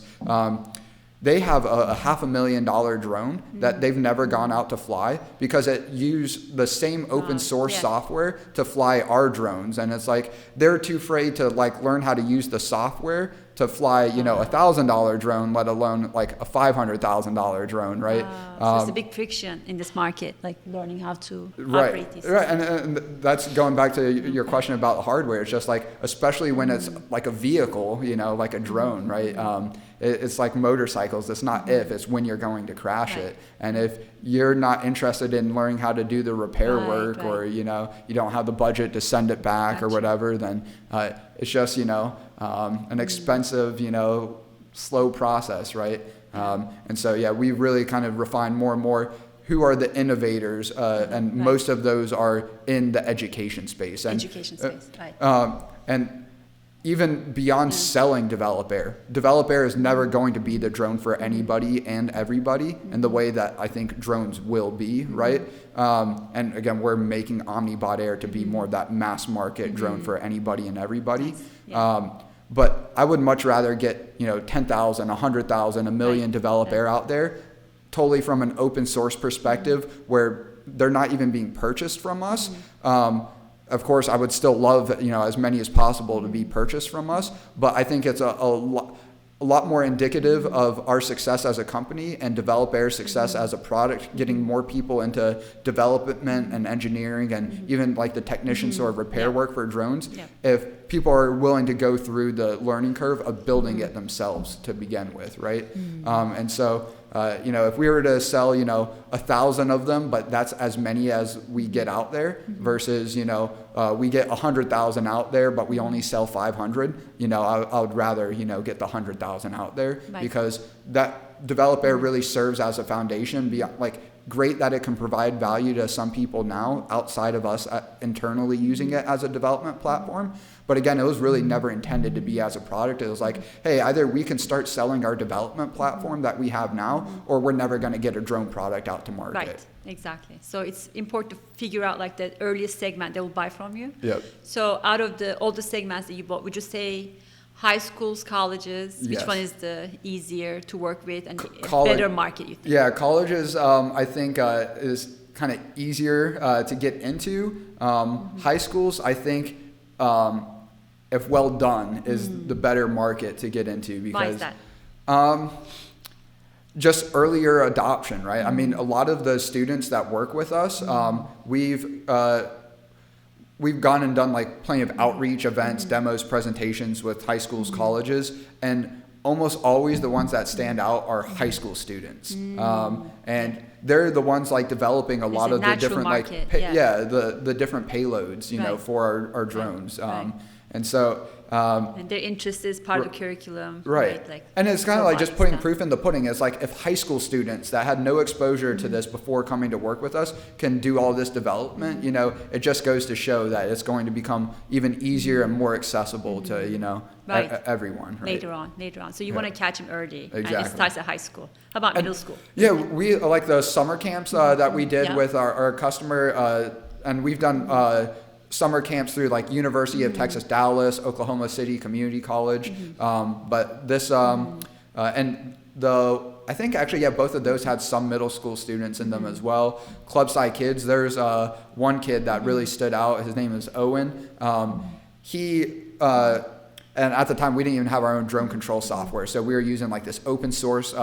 [SPEAKER 1] They have a $500,000 drone that they've never gone out to fly because it used the same open source software to fly our drones. And it's like, they're too afraid to like learn how to use the software to fly, a $1,000 drone, let alone like a $500,000 drone, right?
[SPEAKER 2] So there's a big friction in this market, like learning how to operate these systems.
[SPEAKER 1] Right, and that's going back to your question about the hardware. It's just like, especially when it's like a vehicle, like a drone, right? It's like motorcycles. It's not if, it's when you're going to crash it. And if you're not interested in learning how to do the repair work, or you don't have the budget to send it back or whatever, then it's just an expensive slow process, right? And so we really kind of refine more and more who are the innovators, and most of those are in the education space. And and even beyond selling developer is never going to be the drone for anybody and everybody in the way that I think drones will be, right? And again, we're making OmniBot Air to be more of that mass market drone for anybody and everybody. But I would much rather get 10,000, 100,000, a million developer out there, totally from an open source perspective, where they're not even being purchased from us. Of course, I would still love as many as possible to be purchased from us, but I think it's a lot more indicative of our success as a company and developer success as a product, getting more people into development and engineering and even like the technician sort of repair work for drones. If people are willing to go through the learning curve of building it themselves to begin with, right? And so, if we were to sell, 1,000 of them, but that's as many as we get out there versus, we get 100,000 out there, but we only sell 500, I would rather, get the 100,000 out there because that developer really serves as a foundation. Beyond, like, great that it can provide value to some people now outside of us internally using it as a development platform. But again, it was really never intended to be as a product. It was like, hey, either we can start selling our development platform that we have now, or we're never going to get a drone product out to market.
[SPEAKER 2] Right, exactly. So it's important to figure out like the earliest segment they will buy from you. So out of all the segments that you bought, would you say high schools, colleges, which one is the easier to work with and better market, you think?
[SPEAKER 1] Yeah, colleges, I think, is kind of easier to get into. High schools, I think, if well done, is the better market to get into because
[SPEAKER 2] why is that?
[SPEAKER 1] Just earlier adoption, right? I mean, a lot of the students that work with us, we've gone and done like plenty of outreach events, demos, presentations with high schools, colleges, and almost always the ones that stand out are high school students. And they're the ones like developing a lot of the different
[SPEAKER 2] market,
[SPEAKER 1] the different payloads, you know, for our drones. And so
[SPEAKER 2] and their interest is part of the curriculum.
[SPEAKER 1] Right.
[SPEAKER 2] Like,
[SPEAKER 1] and it's kind of like just putting proof in the pudding. It's like if high school students that had no exposure to this before coming to work with us can do all this development, you know, it just goes to show that it's going to become even easier and more accessible to, you know, everyone. Right?
[SPEAKER 2] Later on. So you want to catch them early.
[SPEAKER 1] Exactly.
[SPEAKER 2] And it starts at high school. How about middle school?
[SPEAKER 1] Yeah, we like the summer camps that we did with our customer, and we've done summer camps through like University of Texas, Dallas, Oklahoma City Community College. But this, and I think actually, both of those had some middle school students in them as well. Clubside kids, there's one kid that really stood out. His name is Owen. And at the time, we didn't even have our own drone control software. So we were using like this open source.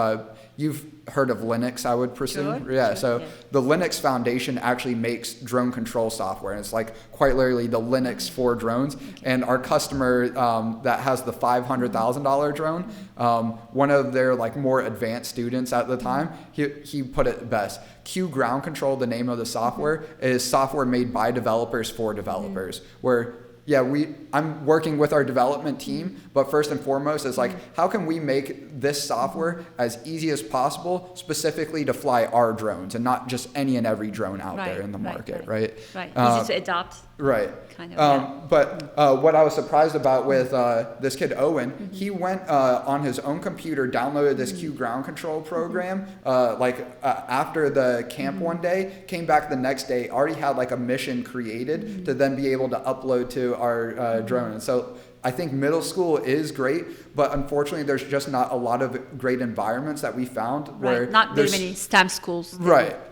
[SPEAKER 1] You've heard of Linux, I would presume.
[SPEAKER 2] Sure.
[SPEAKER 1] So the Linux Foundation actually makes drone control software. And it's like quite literally the Linux for drones. And our customer that has the $500,000 drone, one of their like more advanced students at the time, he put it best. Q Ground Control, the name of the software, is software made by developers for developers. Where I'm working with our development team, but first and foremost is like, how can we make this software as easy as possible, specifically to fly our drones and not just any and every drone out there in the market, right?
[SPEAKER 2] Easy to adopt.
[SPEAKER 1] Right.
[SPEAKER 2] Kind of,
[SPEAKER 1] But what I was surprised about with this kid, Owen, he went on his own computer, downloaded this Q Ground Control program, after the camp one day, came back the next day, already had like a mission created to then be able to upload to our drone. And so I think middle school is great, but unfortunately there's just not a lot of great environments that we found where
[SPEAKER 2] not very many STEM schools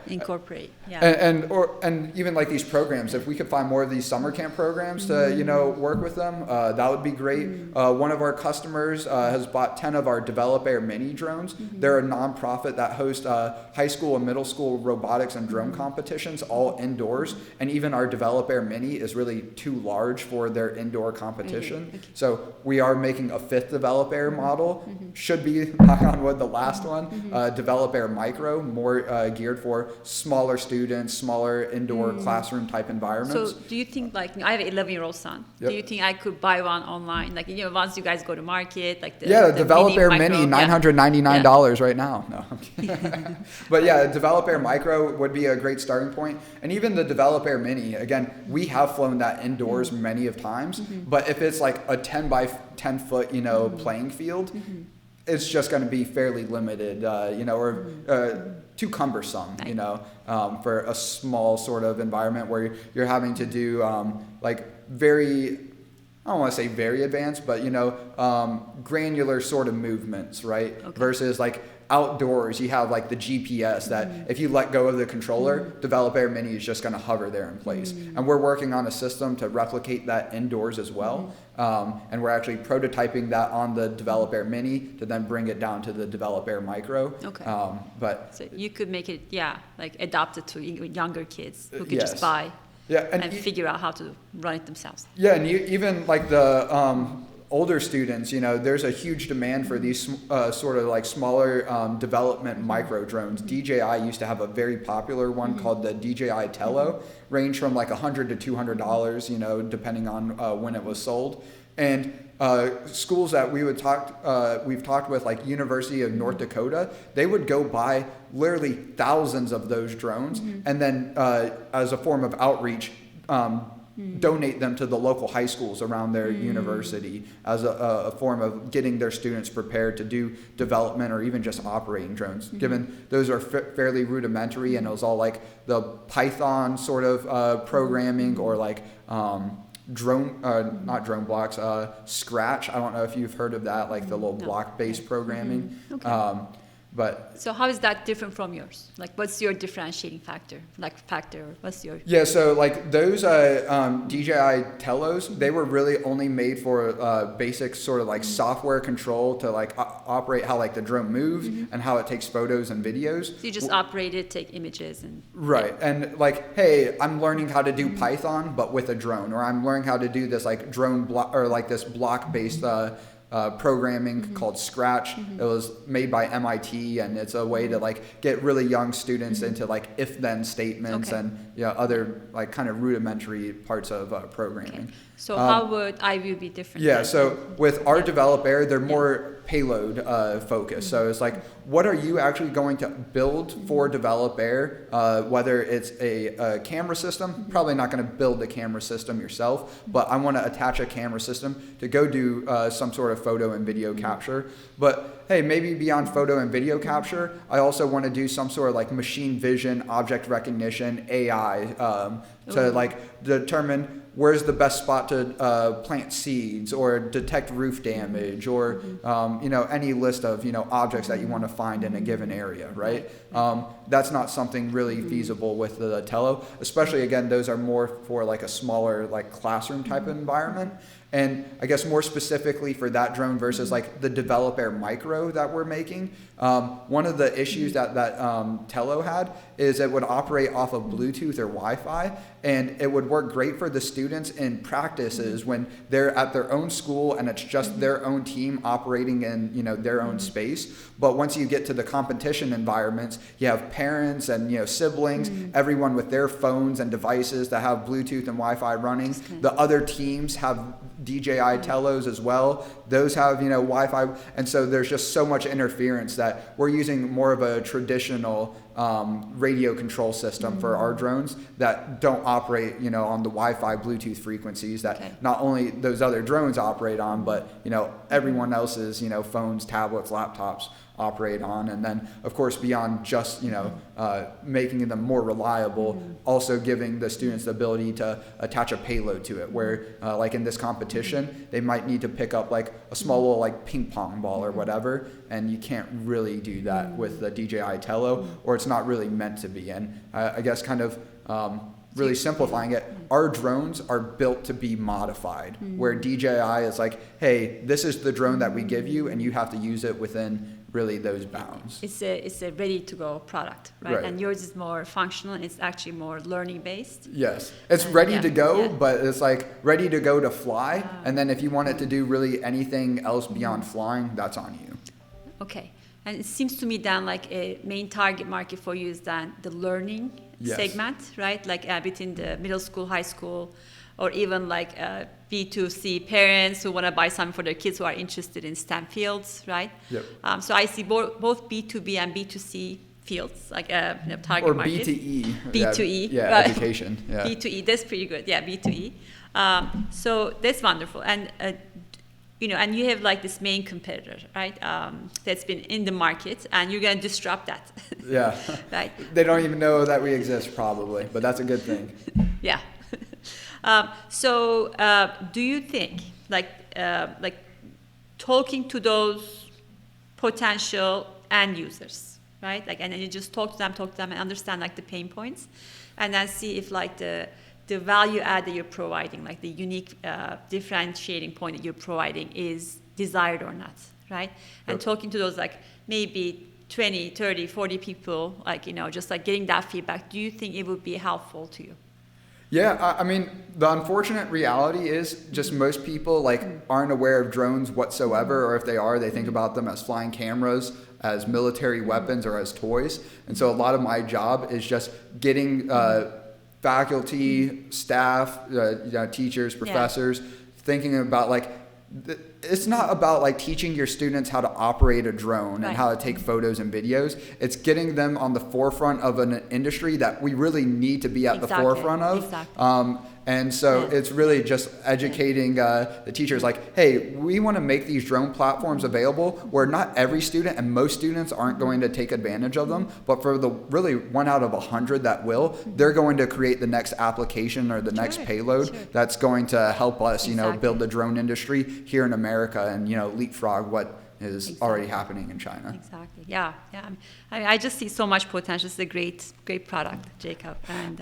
[SPEAKER 2] incorporate.
[SPEAKER 1] And even like these programs, if we could find more of these summer camp programs to, you know, work with them, that would be great. One of our customers has bought 10 of our Develop Air mini drones. They're a nonprofit that hosts high school and middle school robotics and drone competitions all indoors. And even our Develop Air mini is really too large for their indoor competition. So we are making a 5th Develop Air model. Should be, knock on wood, the last one. Develop Air Micro, more geared for smaller students, smaller indoor classroom type environments.
[SPEAKER 2] So do you think, like, I have an 11-year-old son. Do you think I could buy one online? Like, you know, once you guys go to market, like the
[SPEAKER 1] Develop Air Mini, $999 right now. No, I'm kidding. But Develop Air Micro would be a great starting point. And even the Develop Air Mini, again, we have flown that indoors many of times. But if it's like a 10 by 10 foot, you know, playing field, it's just going to be fairly limited, you know, or too cumbersome, you know, for a small sort of environment where you're having to do like very, I don't want to say very advanced, but, you know, granular sort of movements, right? Versus like outdoors, you have like the GPS that if you let go of the controller, Develop Air Mini is just going to hover there in place. And we're working on a system to replicate that indoors as well. And we're actually prototyping that on the Develop Air Mini to then bring it down to the Develop Air Micro. But
[SPEAKER 2] so you could make it, like adapt it to younger kids who could just buy and figure out how to run it themselves.
[SPEAKER 1] Yeah, and even like the older students, you know, there's a huge demand for these sort of like smaller development micro drones. DJI used to have a very popular one called the DJI Tello, range from like $100 to $200, you know, depending on when it was sold. And schools that we've talked with, like University of North Dakota, they would go buy literally thousands of those drones, and then as a form of outreach, donate them to the local high schools around their university as a form of getting their students prepared to do development or even just operating drones, given those are fairly rudimentary, and it was all like the Python sort of programming or like not drone blocks, Scratch. I don't know if you've heard of that, like the little block-based programming. But
[SPEAKER 2] so how is that different from yours? Like, what's your differentiating factor? What's your...
[SPEAKER 1] So like those DJI Tellos, they were really only made for basic sort of like software control to like operate how like the drone moves and how it takes photos and videos.
[SPEAKER 2] So you just operate it, take images and...
[SPEAKER 1] And like, hey, I'm learning how to do Python, but with a drone, or I'm learning how to do this like drone block or like this block-based programming called Scratch. It was made by MIT, and it's a way to like get really young students into like if-then statements and other like kind of rudimentary parts of programming.
[SPEAKER 2] Okay. So how would iVue be different?
[SPEAKER 1] Yeah, so with our developer, they're more payload focused. So it's like, what are you actually going to build for developer? Whether it's a camera system, probably not going to build the camera system yourself, but I want to attach a camera system to go do some sort of photo and video capture. But hey, maybe beyond photo and video capture, I also want to do some sort of like machine vision, object recognition, AI to like determine where's the best spot to plant seeds or detect roof damage or any list of objects that you want to find in a given area, right? That's not something really feasible with the Tello, especially again, those are more for like a smaller like classroom type of environment. And I guess more specifically for that drone versus like the developer micro that we're making, one of the issues that Tello had is it would operate off of Bluetooth or Wi-Fi, and it would work great for the students in practices when they're at their own school and it's just their own team operating in their own space. But once you get to the competition environments, you have parents and siblings, everyone with their phones and devices that have Bluetooth and Wi-Fi running. The other teams have DJI Tellos as well. Those have Wi-Fi, and so there's just so much interference that we're using more of a traditional radio control system for our drones that don't operate on the Wi-Fi Bluetooth frequencies that not only those other drones operate on, but everyone else's phones, tablets, laptops operate on. And then of course beyond just making them more reliable, also giving the students the ability to attach a payload to it, where like in this competition they might need to pick up like a small little like ping pong ball or whatever, and you can't really do that with the DJI Tello, or it's not really meant to be. And I guess kind of really simplifying it, our drones are built to be modified, where DJI is like, hey, this is the drone that we give you and you have to use it within really those bounds.
[SPEAKER 2] It's a ready to go product, right? And yours is more functional and it's actually more learning based.
[SPEAKER 1] Yes, it's ready to go, but it's like ready to go to fly. And then if you want it to do really anything else beyond flying, that's on you.
[SPEAKER 2] Okay. And it seems to me then like a main target market for you is then the learning segment, right? Like between the middle school, high school, or even like B2C parents who want to buy something for their kids who are interested in STEM fields, right?
[SPEAKER 1] Yep.
[SPEAKER 2] So I see both B2B and B2C fields, like target
[SPEAKER 1] or
[SPEAKER 2] market.
[SPEAKER 1] Or B2E.
[SPEAKER 2] B2E.
[SPEAKER 1] Yeah, right. Education. Yeah.
[SPEAKER 2] B2E, that's pretty good. Yeah, B2E. So that's wonderful. And and you have like this main competitor, right? That's been in the market, and you're gonna disrupt that.
[SPEAKER 1] Yeah.
[SPEAKER 2] Right.
[SPEAKER 1] They don't even know that we exist, probably, but that's a good thing.
[SPEAKER 2] Yeah. So do you think like talking to those potential end users, right? Like, and then you just talk to them, and understand like the pain points, and then see if like the value add that you're providing, like the unique differentiating point that you're providing is desired or not, right? And talking to those like maybe 20, 30, 40 people, like, just like getting that feedback, do you think it would be helpful to you?
[SPEAKER 1] Yeah, I mean, the unfortunate reality is just most people like aren't aware of drones whatsoever, or if they are, they think about them as flying cameras, as military weapons, or as toys. And so a lot of my job is just getting faculty, staff, teachers, professors, thinking about like, it's not about like teaching your students how to operate a drone and how to take photos and videos. It's getting them on the forefront of an industry that we really need to be at the forefront of. And so it's really just educating the teachers like, hey, we want to make these drone platforms available where not every student and most students aren't going to take advantage of them, but for the really 1 out of 100 that will, they're going to create the next application or the next payload that's going to help us, build the drone industry here in America and, leapfrog what is already happening in China.
[SPEAKER 2] Exactly. Yeah. Yeah. I just see so much potential. It's a great product, Jacob. And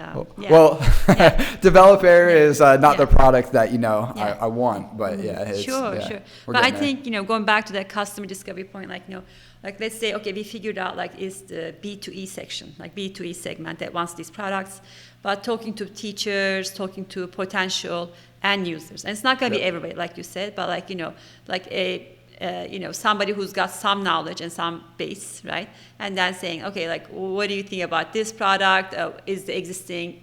[SPEAKER 1] Developer is not the product that I want, but
[SPEAKER 2] sure. But I think going back to that customer discovery point, like let's say, okay, we figured out like is the B2E section, like B2E segment that wants these products, but talking to teachers, talking to potential end users, and it's not going to be everybody, like you said, but like somebody who's got some knowledge and some base, right? And then saying, okay, like, what do you think about this product? Is the existing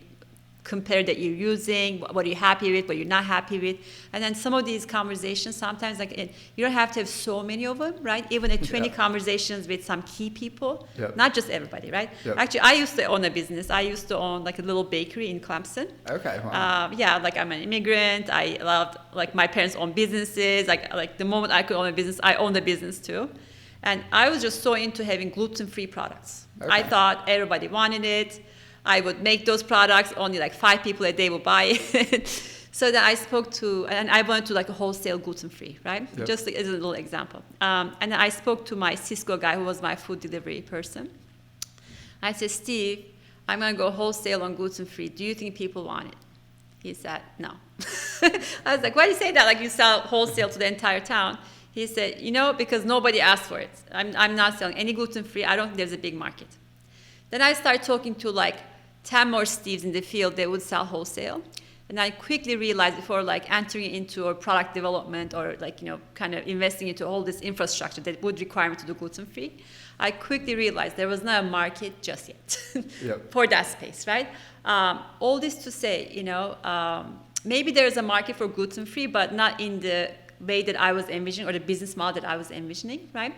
[SPEAKER 2] compare that you're using, what are you happy with, what you're not happy with, and then some of these conversations sometimes you don't have to have so many of them, right? Even 20 conversations with some key people, not just everybody, right? Actually, I used to own a business. I used to own like a little bakery in Clemson.
[SPEAKER 1] Okay. Wow.
[SPEAKER 2] Like I'm an immigrant. I loved like my parents own businesses. Like the moment I could own a business, I owned a business too, and I was just so into having gluten-free products. I thought everybody wanted it. I would make those products, only like 5 people a day would buy it. So then I spoke to, and I went to like a wholesale gluten-free, right? Just as a little example. And then I spoke to my Cisco guy who was my food delivery person. I said, Steve, I'm going to go wholesale on gluten-free. Do you think people want it? He said, no. I was like, why do you say that? Like you sell wholesale to the entire town. He said, because nobody asked for it. I'm not selling any gluten-free. I don't think there's a big market. Then I started talking to like 10 more Steves in the field that would sell wholesale. And I quickly realized before like entering into a product development or like, kind of investing into all this infrastructure that would require me to do gluten-free, I quickly realized there was not a market just yet for that space, right? All this to say, maybe there is a market for gluten-free, but not in the way that I was envisioning or the business model that I was envisioning, right?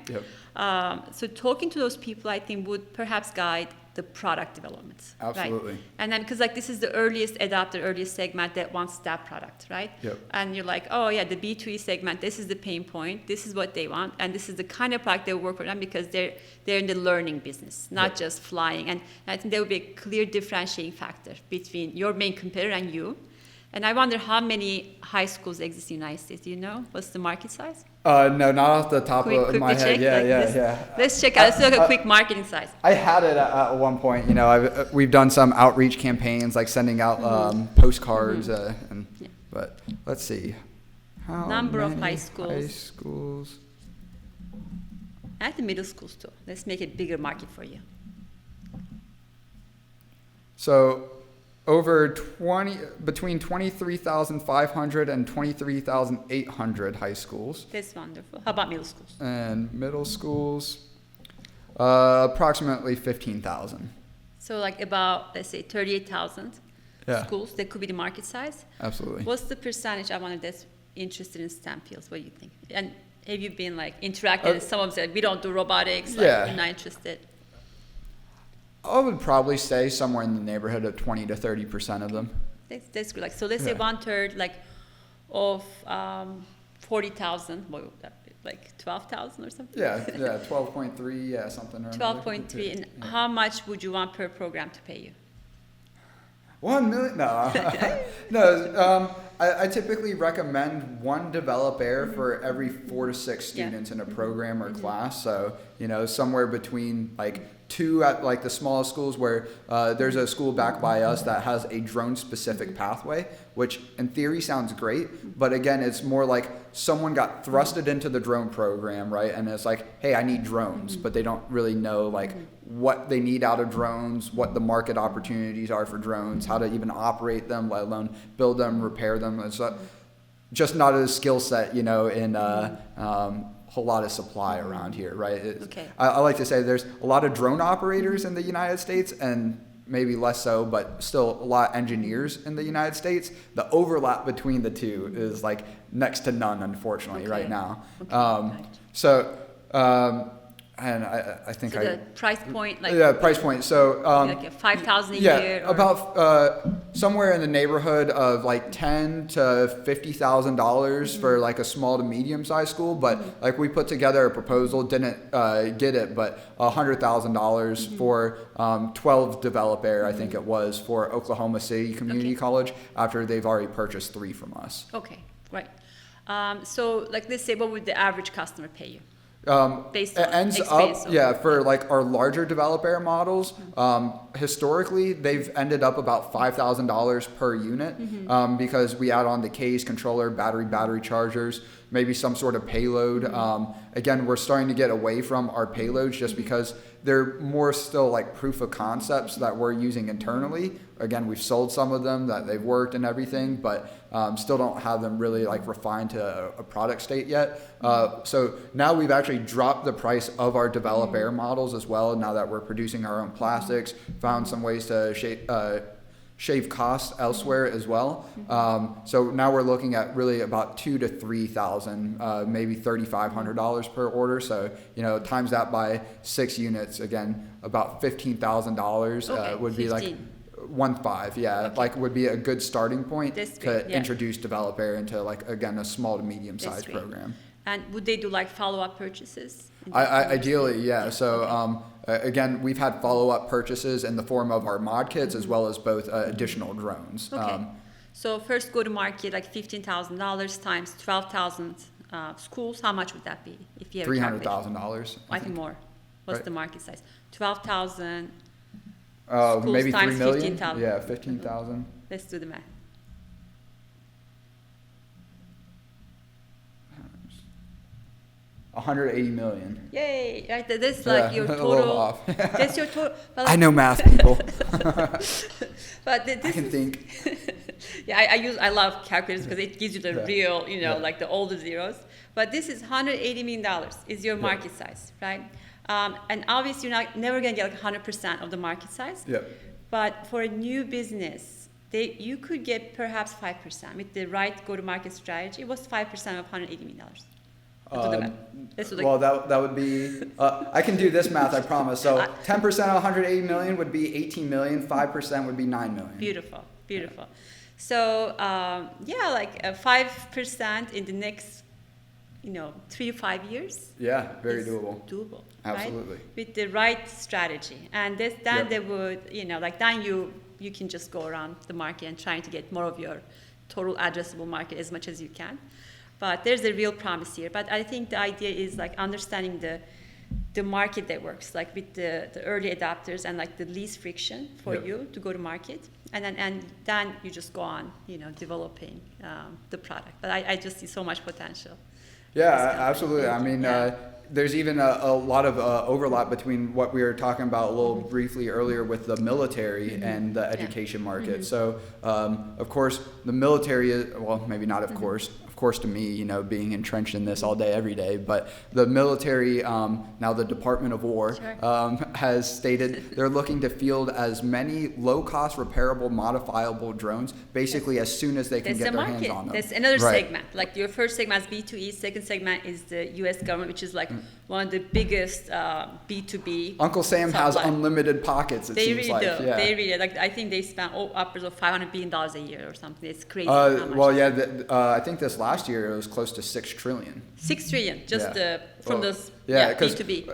[SPEAKER 2] So talking to those people, I think, would perhaps guide the product development.
[SPEAKER 1] Absolutely.
[SPEAKER 2] Right? And then, because like this is the earliest adopter, earliest segment that wants that product, right? And you're like, oh yeah, the B2E segment, this is the pain point, this is what they want, and this is the kind of product that will work for them because they're in the learning business, not just flying. And I think there would be a clear differentiating factor between your main competitor and you. And I wonder how many high schools exist in the United States. Do you know? What's the market size?
[SPEAKER 1] No, not off the top of my head.
[SPEAKER 2] Let's check out. Let's look at a quick marketing size.
[SPEAKER 1] I had it at one point. We've done some outreach campaigns, like sending out postcards. But let's see. How
[SPEAKER 2] Number
[SPEAKER 1] many
[SPEAKER 2] of high schools.
[SPEAKER 1] High schools.
[SPEAKER 2] At the middle schools too. Let's make a bigger market for you.
[SPEAKER 1] So, between 23,500 and 23,800 high schools.
[SPEAKER 2] That's wonderful. How about middle schools?
[SPEAKER 1] And middle schools, approximately 15,000.
[SPEAKER 2] So like about, let's say, 38,000 schools. That could be the market size.
[SPEAKER 1] Absolutely.
[SPEAKER 2] What's the percentage I wanted that's interested in STEM fields? What do you think? And have you been like interacting with some of them said, we don't do robotics, like, you're not interested?
[SPEAKER 1] I would probably say somewhere in the neighborhood of 20 to 30% of them.
[SPEAKER 2] That's good. Like, so let's say 1/3 like of 40,000. What would that be? Like 12,000 or something?
[SPEAKER 1] 12.3, something around
[SPEAKER 2] 12.3. And how much would you want per program to pay you?
[SPEAKER 1] 1 million? No. No. I typically recommend one developer for every 4 to 6 students in a program or class. So, somewhere between like 2 at like the smallest schools where there's a school back by us that has a drone specific pathway, which in theory sounds great, but again, it's more like someone got thrusted into the drone program, right? And it's like, hey, I need drones, but they don't really know like what they need out of drones, what the market opportunities are for drones, how to even operate them, let alone build them, repair them. It's just not a skill set, in whole lot of supply around here, right? I like to say there's a lot of drone operators in the United States and maybe less so, but still a lot of engineers in the United States. The overlap between the two is like next to none, unfortunately, right now. And I think
[SPEAKER 2] the price point, like
[SPEAKER 1] price point. So
[SPEAKER 2] like 5,000 a year.
[SPEAKER 1] About somewhere in the neighborhood of like $10,000 to $50,000 for like a small to medium sized school. But like we put together a proposal, didn't get it, but $100,000 for 12 developer, I think it was, for Oklahoma City Community College after they've already purchased 3 from us.
[SPEAKER 2] Okay, right. So like let's say, what would the average customer pay you? Based
[SPEAKER 1] It
[SPEAKER 2] on
[SPEAKER 1] ends
[SPEAKER 2] experience
[SPEAKER 1] up, yeah, for like our larger developer models, historically, they've ended up about $5,000 per unit because we add on the case, controller, battery chargers, maybe some sort of payload. Again, we're starting to get away from our payloads just because they're more still like proof of concepts that we're using internally. Again, we've sold some of them that they've worked and everything, but still don't have them really like refined to a product state yet. So now we've actually dropped the price of our develop air models as well. Now that we're producing our own plastics, found some ways to shave costs elsewhere as well. So now we're looking at really about $2,000 to $3,000, maybe $3,500 per order. So, times that by 6 units, again, about $15,000 would be
[SPEAKER 2] 15.
[SPEAKER 1] like 1.5, yeah,
[SPEAKER 2] Okay.
[SPEAKER 1] like would be a good starting point
[SPEAKER 2] That's
[SPEAKER 1] to
[SPEAKER 2] great, yeah.
[SPEAKER 1] introduce develop air into like, again, a small to medium
[SPEAKER 2] That's
[SPEAKER 1] sized
[SPEAKER 2] great.
[SPEAKER 1] program.
[SPEAKER 2] And would they do like follow-up purchases?
[SPEAKER 1] Ideally, yeah. So
[SPEAKER 2] Okay.
[SPEAKER 1] again, we've had follow-up purchases in the form of our mod kits as well as both additional drones.
[SPEAKER 2] Okay. So first go to market like $15,000 times 12,000 schools. How much would that be if you have a calculation?
[SPEAKER 1] $300,000.
[SPEAKER 2] I think more. What's
[SPEAKER 1] Right.
[SPEAKER 2] the market size? 12,000.
[SPEAKER 1] Maybe
[SPEAKER 2] times
[SPEAKER 1] 3 million.
[SPEAKER 2] 15,000.
[SPEAKER 1] Yeah, 15,000.
[SPEAKER 2] Let's do the math.
[SPEAKER 1] 180 million.
[SPEAKER 2] Yay! Right, that's
[SPEAKER 1] Yeah,
[SPEAKER 2] like your
[SPEAKER 1] a little
[SPEAKER 2] total.
[SPEAKER 1] off.
[SPEAKER 2] That's your total. Well,
[SPEAKER 1] I know math, people.
[SPEAKER 2] But
[SPEAKER 1] I can think.
[SPEAKER 2] Yeah, I love calculators because it gives you the
[SPEAKER 1] Yeah.
[SPEAKER 2] real,
[SPEAKER 1] Yeah.
[SPEAKER 2] like the older zeros. But this is $180 million is your
[SPEAKER 1] Yeah.
[SPEAKER 2] market size, right? And obviously you're never gonna get like 100% of the market size.
[SPEAKER 1] Yep.
[SPEAKER 2] But for a new business, you could get perhaps 5% with the right go-to-market strategy. What's 5% of $180 million?
[SPEAKER 1] Well, that would be. I can do this math, I promise. So 10% of 180 million would be 18 million. 5% would be 9 million.
[SPEAKER 2] Beautiful. So like 5% in the next, 3 to 5 years.
[SPEAKER 1] Yeah, very
[SPEAKER 2] is
[SPEAKER 1] doable.
[SPEAKER 2] Doable.
[SPEAKER 1] Absolutely.
[SPEAKER 2] Right? With the right strategy, and then
[SPEAKER 1] Yep.
[SPEAKER 2] they would, then you can just go around the market and trying to get more of your total addressable market as much as you can. But there's a real promise here. But I think the idea is like understanding the market that works, like with the early adopters and like the least friction for
[SPEAKER 1] Yep.
[SPEAKER 2] you to go to market, and then you just go on, developing the product. But I just see so much potential.
[SPEAKER 1] Yeah, absolutely. I mean,
[SPEAKER 2] Yeah.
[SPEAKER 1] there's even a lot of overlap between what we were talking about a little briefly earlier with the military and the education market. So, of course, the military is, well, maybe not of course to me, being entrenched in this all day, every day, but the military, now the Department of War,
[SPEAKER 2] Sure.
[SPEAKER 1] has stated they're looking to field as many low-cost, repairable, modifiable drones, basically as soon as they can get their hands on them.
[SPEAKER 2] That's another
[SPEAKER 1] Right.
[SPEAKER 2] segment. Like your first segment is B2E, second segment is the U.S. government, which is like one of the biggest B2B.
[SPEAKER 1] Uncle Sam has
[SPEAKER 2] supply.
[SPEAKER 1] unlimited pockets, it
[SPEAKER 2] They
[SPEAKER 1] seems
[SPEAKER 2] really
[SPEAKER 1] like.
[SPEAKER 2] do.
[SPEAKER 1] Yeah.
[SPEAKER 2] They really like. I think they spend upwards of $500 billion a year or something. It's crazy. How much.
[SPEAKER 1] Well, yeah, I think this last year it was close to 6 trillion.
[SPEAKER 2] 6 trillion just
[SPEAKER 1] Yeah.
[SPEAKER 2] from
[SPEAKER 1] Well,
[SPEAKER 2] those
[SPEAKER 1] because
[SPEAKER 2] B2B.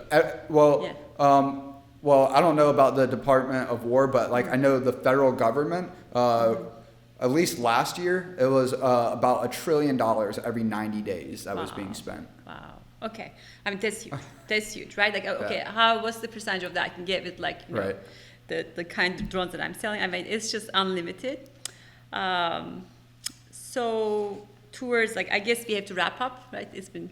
[SPEAKER 1] Well, I don't know about the Department of War, but like I know the federal government. At least last year, it was about $1 trillion every 90 days that was being spent.
[SPEAKER 2] Wow. Okay. I mean, that's huge. That's huge, right? Like, okay, what's the percentage of that I can get with like,
[SPEAKER 1] Right.
[SPEAKER 2] the kind of drones that I'm selling? I mean, it's just unlimited. So towards, like, I guess we have to wrap up, right? It's been.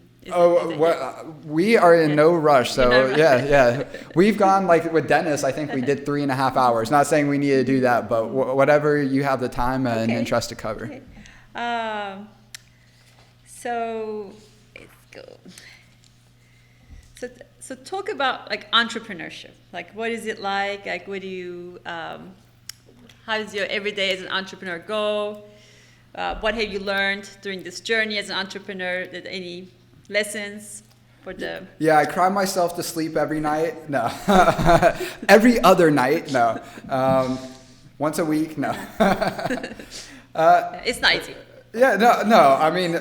[SPEAKER 1] We are in no rush, so
[SPEAKER 2] You're not
[SPEAKER 1] yeah. We've gone like with Dennis. I think we did 3.5 hours. Not saying we need to do that, but whatever you have the time and interest to cover.
[SPEAKER 2] Okay. So let's go. So talk about like entrepreneurship. Like, what is it like? Like, what do you? How does your everyday as an entrepreneur go? What have you learned during this journey as an entrepreneur? Did any lessons for the?
[SPEAKER 1] Yeah, I cry myself to sleep every night. No, every other night. No, once a week. No.
[SPEAKER 2] It's not easy.
[SPEAKER 1] Yeah, no. I mean,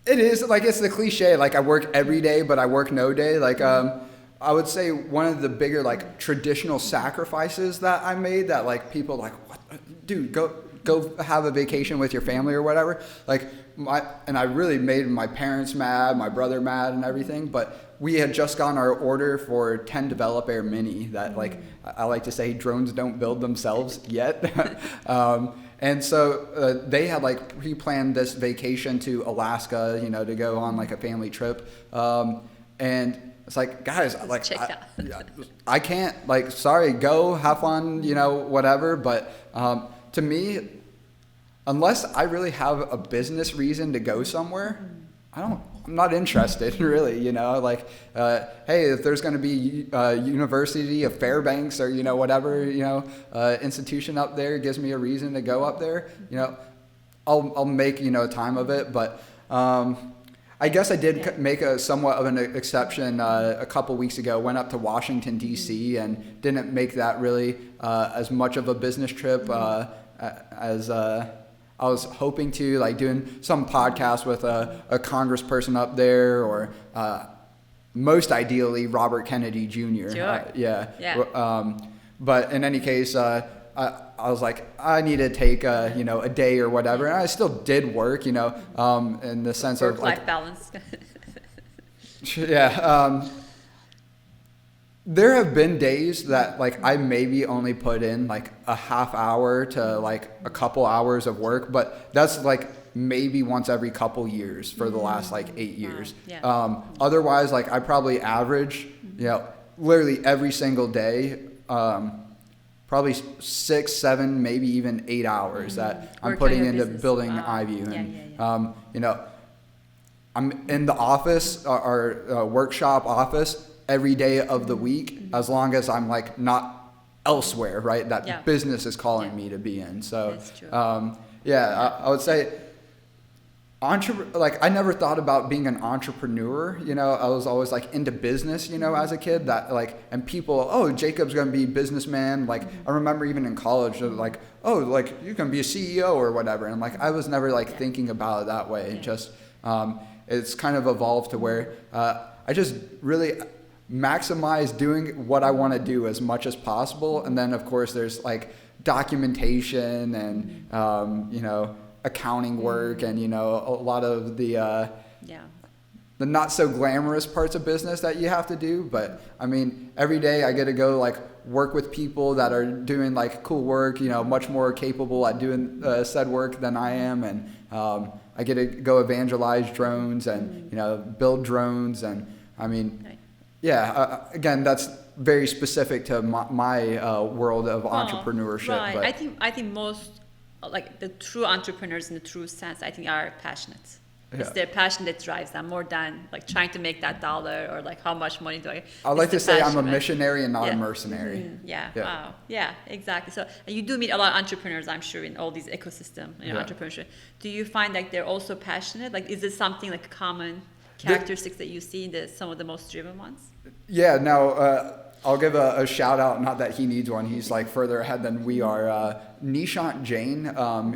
[SPEAKER 1] it is like it's the cliche. Like I work every day, but I work no day. Like I would say one of the bigger like traditional sacrifices that I made that like people like, what, dude, go go have a vacation with your family or whatever. Like I really made my parents mad, my brother mad and everything, but we had just gotten our order for 10 Develop Air Mini that like, I like to say drones don't build themselves yet. And so they had like pre-planned this vacation to Alaska, you know, to go on like a family trip. And it's like, guys, like I can't, like, sorry, go have fun, you know, whatever. But to me, unless I really have a business reason to go somewhere, I'm not interested really, you know, like, hey, if there's going to be a University of Fairbanks or, you know, whatever, you know, institution up there gives me a reason to go up there, you know, I'll make, you know, time of it. But I guess I did make a somewhat of an exception a couple weeks ago. Went up to Washington, D.C. and didn't make that really as much of a business trip as I was hoping to, like doing some podcast with a congressperson up there, or most ideally Robert Kennedy Jr.
[SPEAKER 2] Sure.
[SPEAKER 1] But in any case, I was like, I need to take you know, a day or whatever, and I still did work, you know, in the sense of
[SPEAKER 2] work-life balance.
[SPEAKER 1] There have been days that like I maybe only put in like a half hour to like a couple hours of work, but that's like maybe once every couple years for the last like 8 years. Otherwise, like I probably average, you know, literally every single day, probably 6, 7, maybe even 8 hours that I'm putting into building iVue. And, you know, I'm in the office, our workshop office, every day of the week, as long as I'm like not elsewhere, right? That business is calling me to be in. So, I would say like I never thought about being an entrepreneur, you know. I was always like into business, you know, as a kid, that like, and people, oh, Jacob's gonna be a businessman. Like I remember even in college, like, oh, like you can be a CEO or whatever. And like I was never like thinking about it that way. Just it's kind of evolved to where I just really maximize doing what I want to do as much as possible. And then of course there's like documentation and you know, accounting work and, you know, a lot of the not so glamorous parts of business that you have to do. But I mean, every day I get to go like work with people that are doing like cool work, you know, much more capable at doing said work than I am. And I get to go evangelize drones and, you know, build drones. And I mean, again, that's very specific to my world of entrepreneurship.
[SPEAKER 2] Right.
[SPEAKER 1] But
[SPEAKER 2] I think most, like the true entrepreneurs in the true sense, I think are passionate. It's their passion that drives them more than like trying to make that dollar or like how much money do I.
[SPEAKER 1] I like to say I'm a missionary and not a mercenary.
[SPEAKER 2] Wow. Yeah, exactly. So you do meet a lot of entrepreneurs, I'm sure, in all these ecosystem, you know, entrepreneurship. Do you find like they're also passionate? Like, is it something like common characteristics that you see in some of the most driven ones?
[SPEAKER 1] I'll give a shout out, not that he needs one, he's like further ahead than we are. Nishant Jain,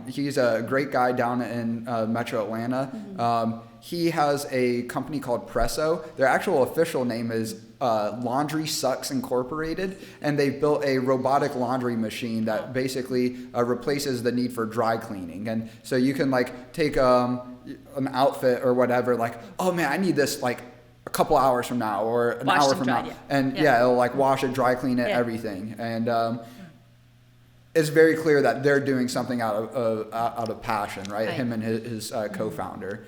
[SPEAKER 1] he's a great guy down in Metro Atlanta. He has a company called Presso. Their actual official name is Laundry Sucks Incorporated, and they've built a robotic laundry machine that basically replaces the need for dry cleaning. And so you can like take an outfit or whatever, like, oh man, I need this like a couple hours from now or an hour from now. And it'll like wash it, dry clean it, everything. And it's very clear that they're doing something out of passion, right? Him and his co-founder,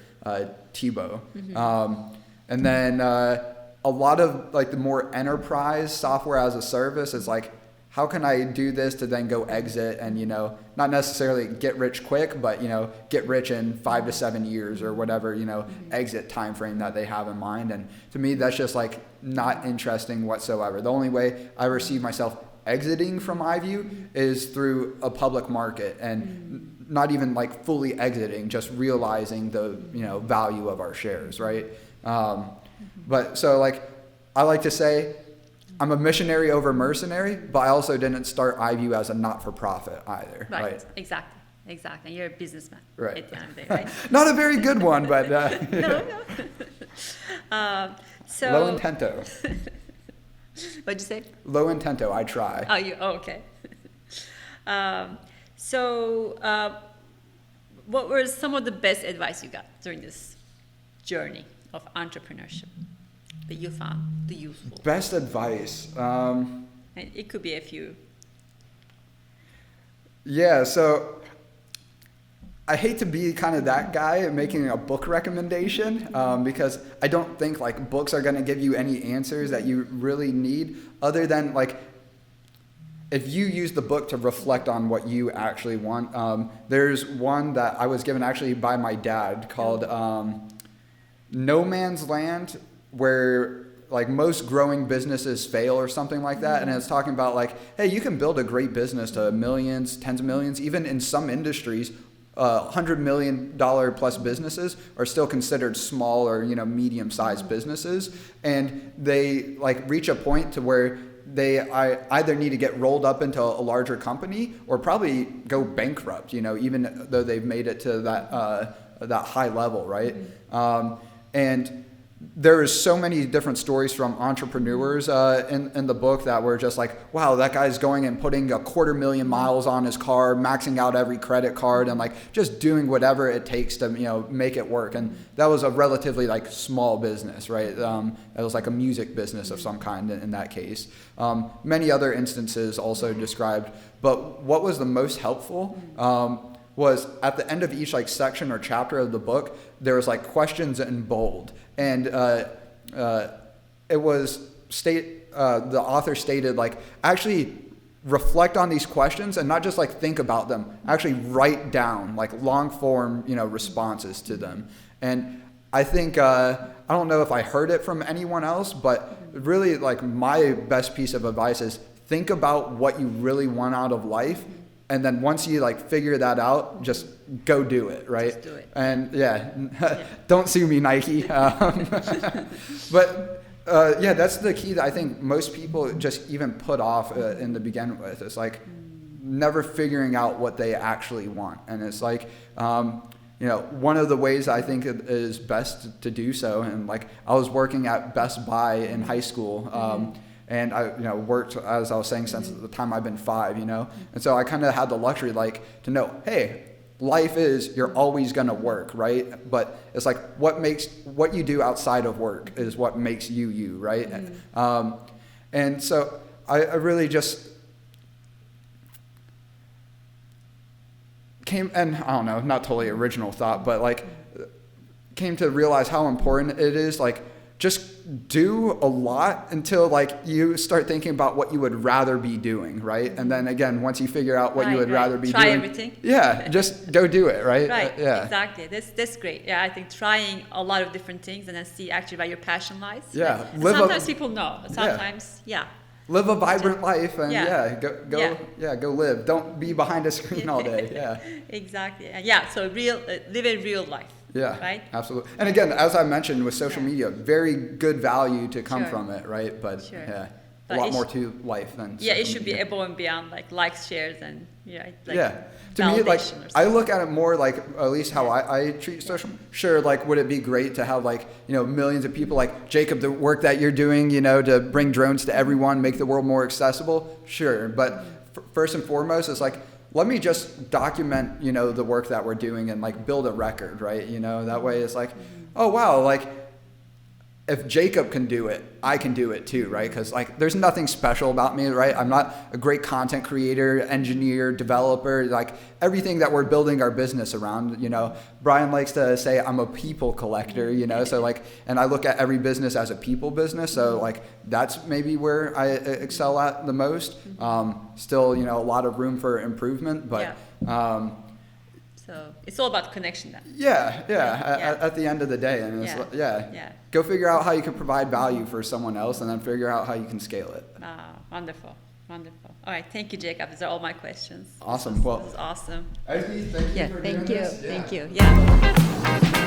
[SPEAKER 1] Thibaut. And then a lot of like the more enterprise software as a service is like, how can I do this to then go exit and, you know, not necessarily get rich quick, but, you know, get rich in 5 to 7 years or whatever, you know, exit time frame that they have in mind. And to me, that's just like not interesting whatsoever. The only way I ever see myself exiting from iVue is through a public market, and not even like fully exiting, just realizing the, you know, value of our shares, right? But so like, I like to say, I'm a missionary over mercenary, but I also didn't start iVue as a not-for-profit either. Right.
[SPEAKER 2] Exactly. You're a businessman.
[SPEAKER 1] Right.
[SPEAKER 2] At the end of the day, right?
[SPEAKER 1] Not a very good one, but
[SPEAKER 2] no. So
[SPEAKER 1] low intento.
[SPEAKER 2] What'd you say?
[SPEAKER 1] Low intento. I try.
[SPEAKER 2] Okay. So, what were some of the best advice you got during this journey of entrepreneurship that you found the useful?
[SPEAKER 1] Best advice.
[SPEAKER 2] And it could be a few.
[SPEAKER 1] Yeah, so I hate to be kind of that guy making a book recommendation because I don't think like books are going to give you any answers that you really need other than like if you use the book to reflect on what you actually want. There's one that I was given actually by my dad called No Man's Land, where like most growing businesses fail or something like that. And it's talking about like, hey, you can build a great business to millions, tens of millions, even in some industries. $100 million plus businesses are still considered small or medium-sized businesses, and they like reach a point to where they either need to get rolled up into a larger company or probably go bankrupt. Even though they've made it to that high level, right? And there is so many different stories from entrepreneurs in the book that were just like, wow, that guy's going and putting 250,000 miles on his car, maxing out every credit card, and like just doing whatever it takes to make it work. And that was a relatively like small business, right? It was like a music business of some kind in that case. Many other instances also described, but what was the most helpful was at the end of each like section or chapter of the book, there was like questions in bold. And it was the author stated like, actually reflect on these questions and not just like think about them, actually write down like long form, responses to them. And I think, I don't know if I heard it from anyone else, but really like my best piece of advice is think about what you really want out of life. And then once you like figure that out, just go do it, right?
[SPEAKER 2] Just do it.
[SPEAKER 1] And don't sue me, Nike. But that's the key that I think most people just even put off in the begin with. It's like never figuring out what they actually want. And it's like, one of the ways I think it is best to do so. And like I was working at Best Buy in high school. And I, worked, as I was saying, since the time I've been 5, and so I kind of had the luxury, like, to know, hey, life is, you're always going to work, right? But it's like, what you do outside of work is what makes you, right? And so I really just came, and I don't know, not totally original thought, but like, came to realize how important it is, like, just do a lot until like you start thinking about what you would rather be doing, right? And then again, once you figure out what you would rather be doing,
[SPEAKER 2] try everything.
[SPEAKER 1] Yeah, just go do it, right?
[SPEAKER 2] Right.
[SPEAKER 1] Yeah.
[SPEAKER 2] Exactly. That's great. Yeah, I think trying a lot of different things and then see actually where your passion lies.
[SPEAKER 1] Yeah.
[SPEAKER 2] Right? Sometimes people know. Sometimes,
[SPEAKER 1] live a vibrant life and go live. Don't be behind a screen all day. Yeah.
[SPEAKER 2] Exactly. So live a real life.
[SPEAKER 1] Yeah,
[SPEAKER 2] right?
[SPEAKER 1] Absolutely. And again, as I mentioned with social media, very good value to come from it, right? But a lot more to life than social
[SPEAKER 2] it should
[SPEAKER 1] media.
[SPEAKER 2] be above and beyond like likes, shares, and
[SPEAKER 1] To me, like I look at it more like at least how I treat social. Sure, like would it be great to have like millions of people like Jacob, the work that you're doing, to bring drones to everyone, make the world more accessible. Sure, but first and foremost, it's like, let me just document, the work that we're doing and like build a record, right? That way it's like, oh wow, like if Jacob can do it, I can do it too, right? Because like there's nothing special about me, right? I'm not a great content creator, engineer, developer, like everything that we're building our business around, Brian likes to say I'm a people collector, so like, and I look at every business as a people business. So like that's maybe where I excel at the most. Still, a lot of room for improvement, but
[SPEAKER 2] so it's all about connection then.
[SPEAKER 1] At the end of the day, and it's go figure out how you can provide value for someone else, and then figure out how you can scale it.
[SPEAKER 2] Wonderful. All right, thank you, Jacob. These are all my questions.
[SPEAKER 1] Awesome.
[SPEAKER 2] This is awesome.
[SPEAKER 1] Ezgi, thank you for doing this.
[SPEAKER 2] Thank you. Yeah.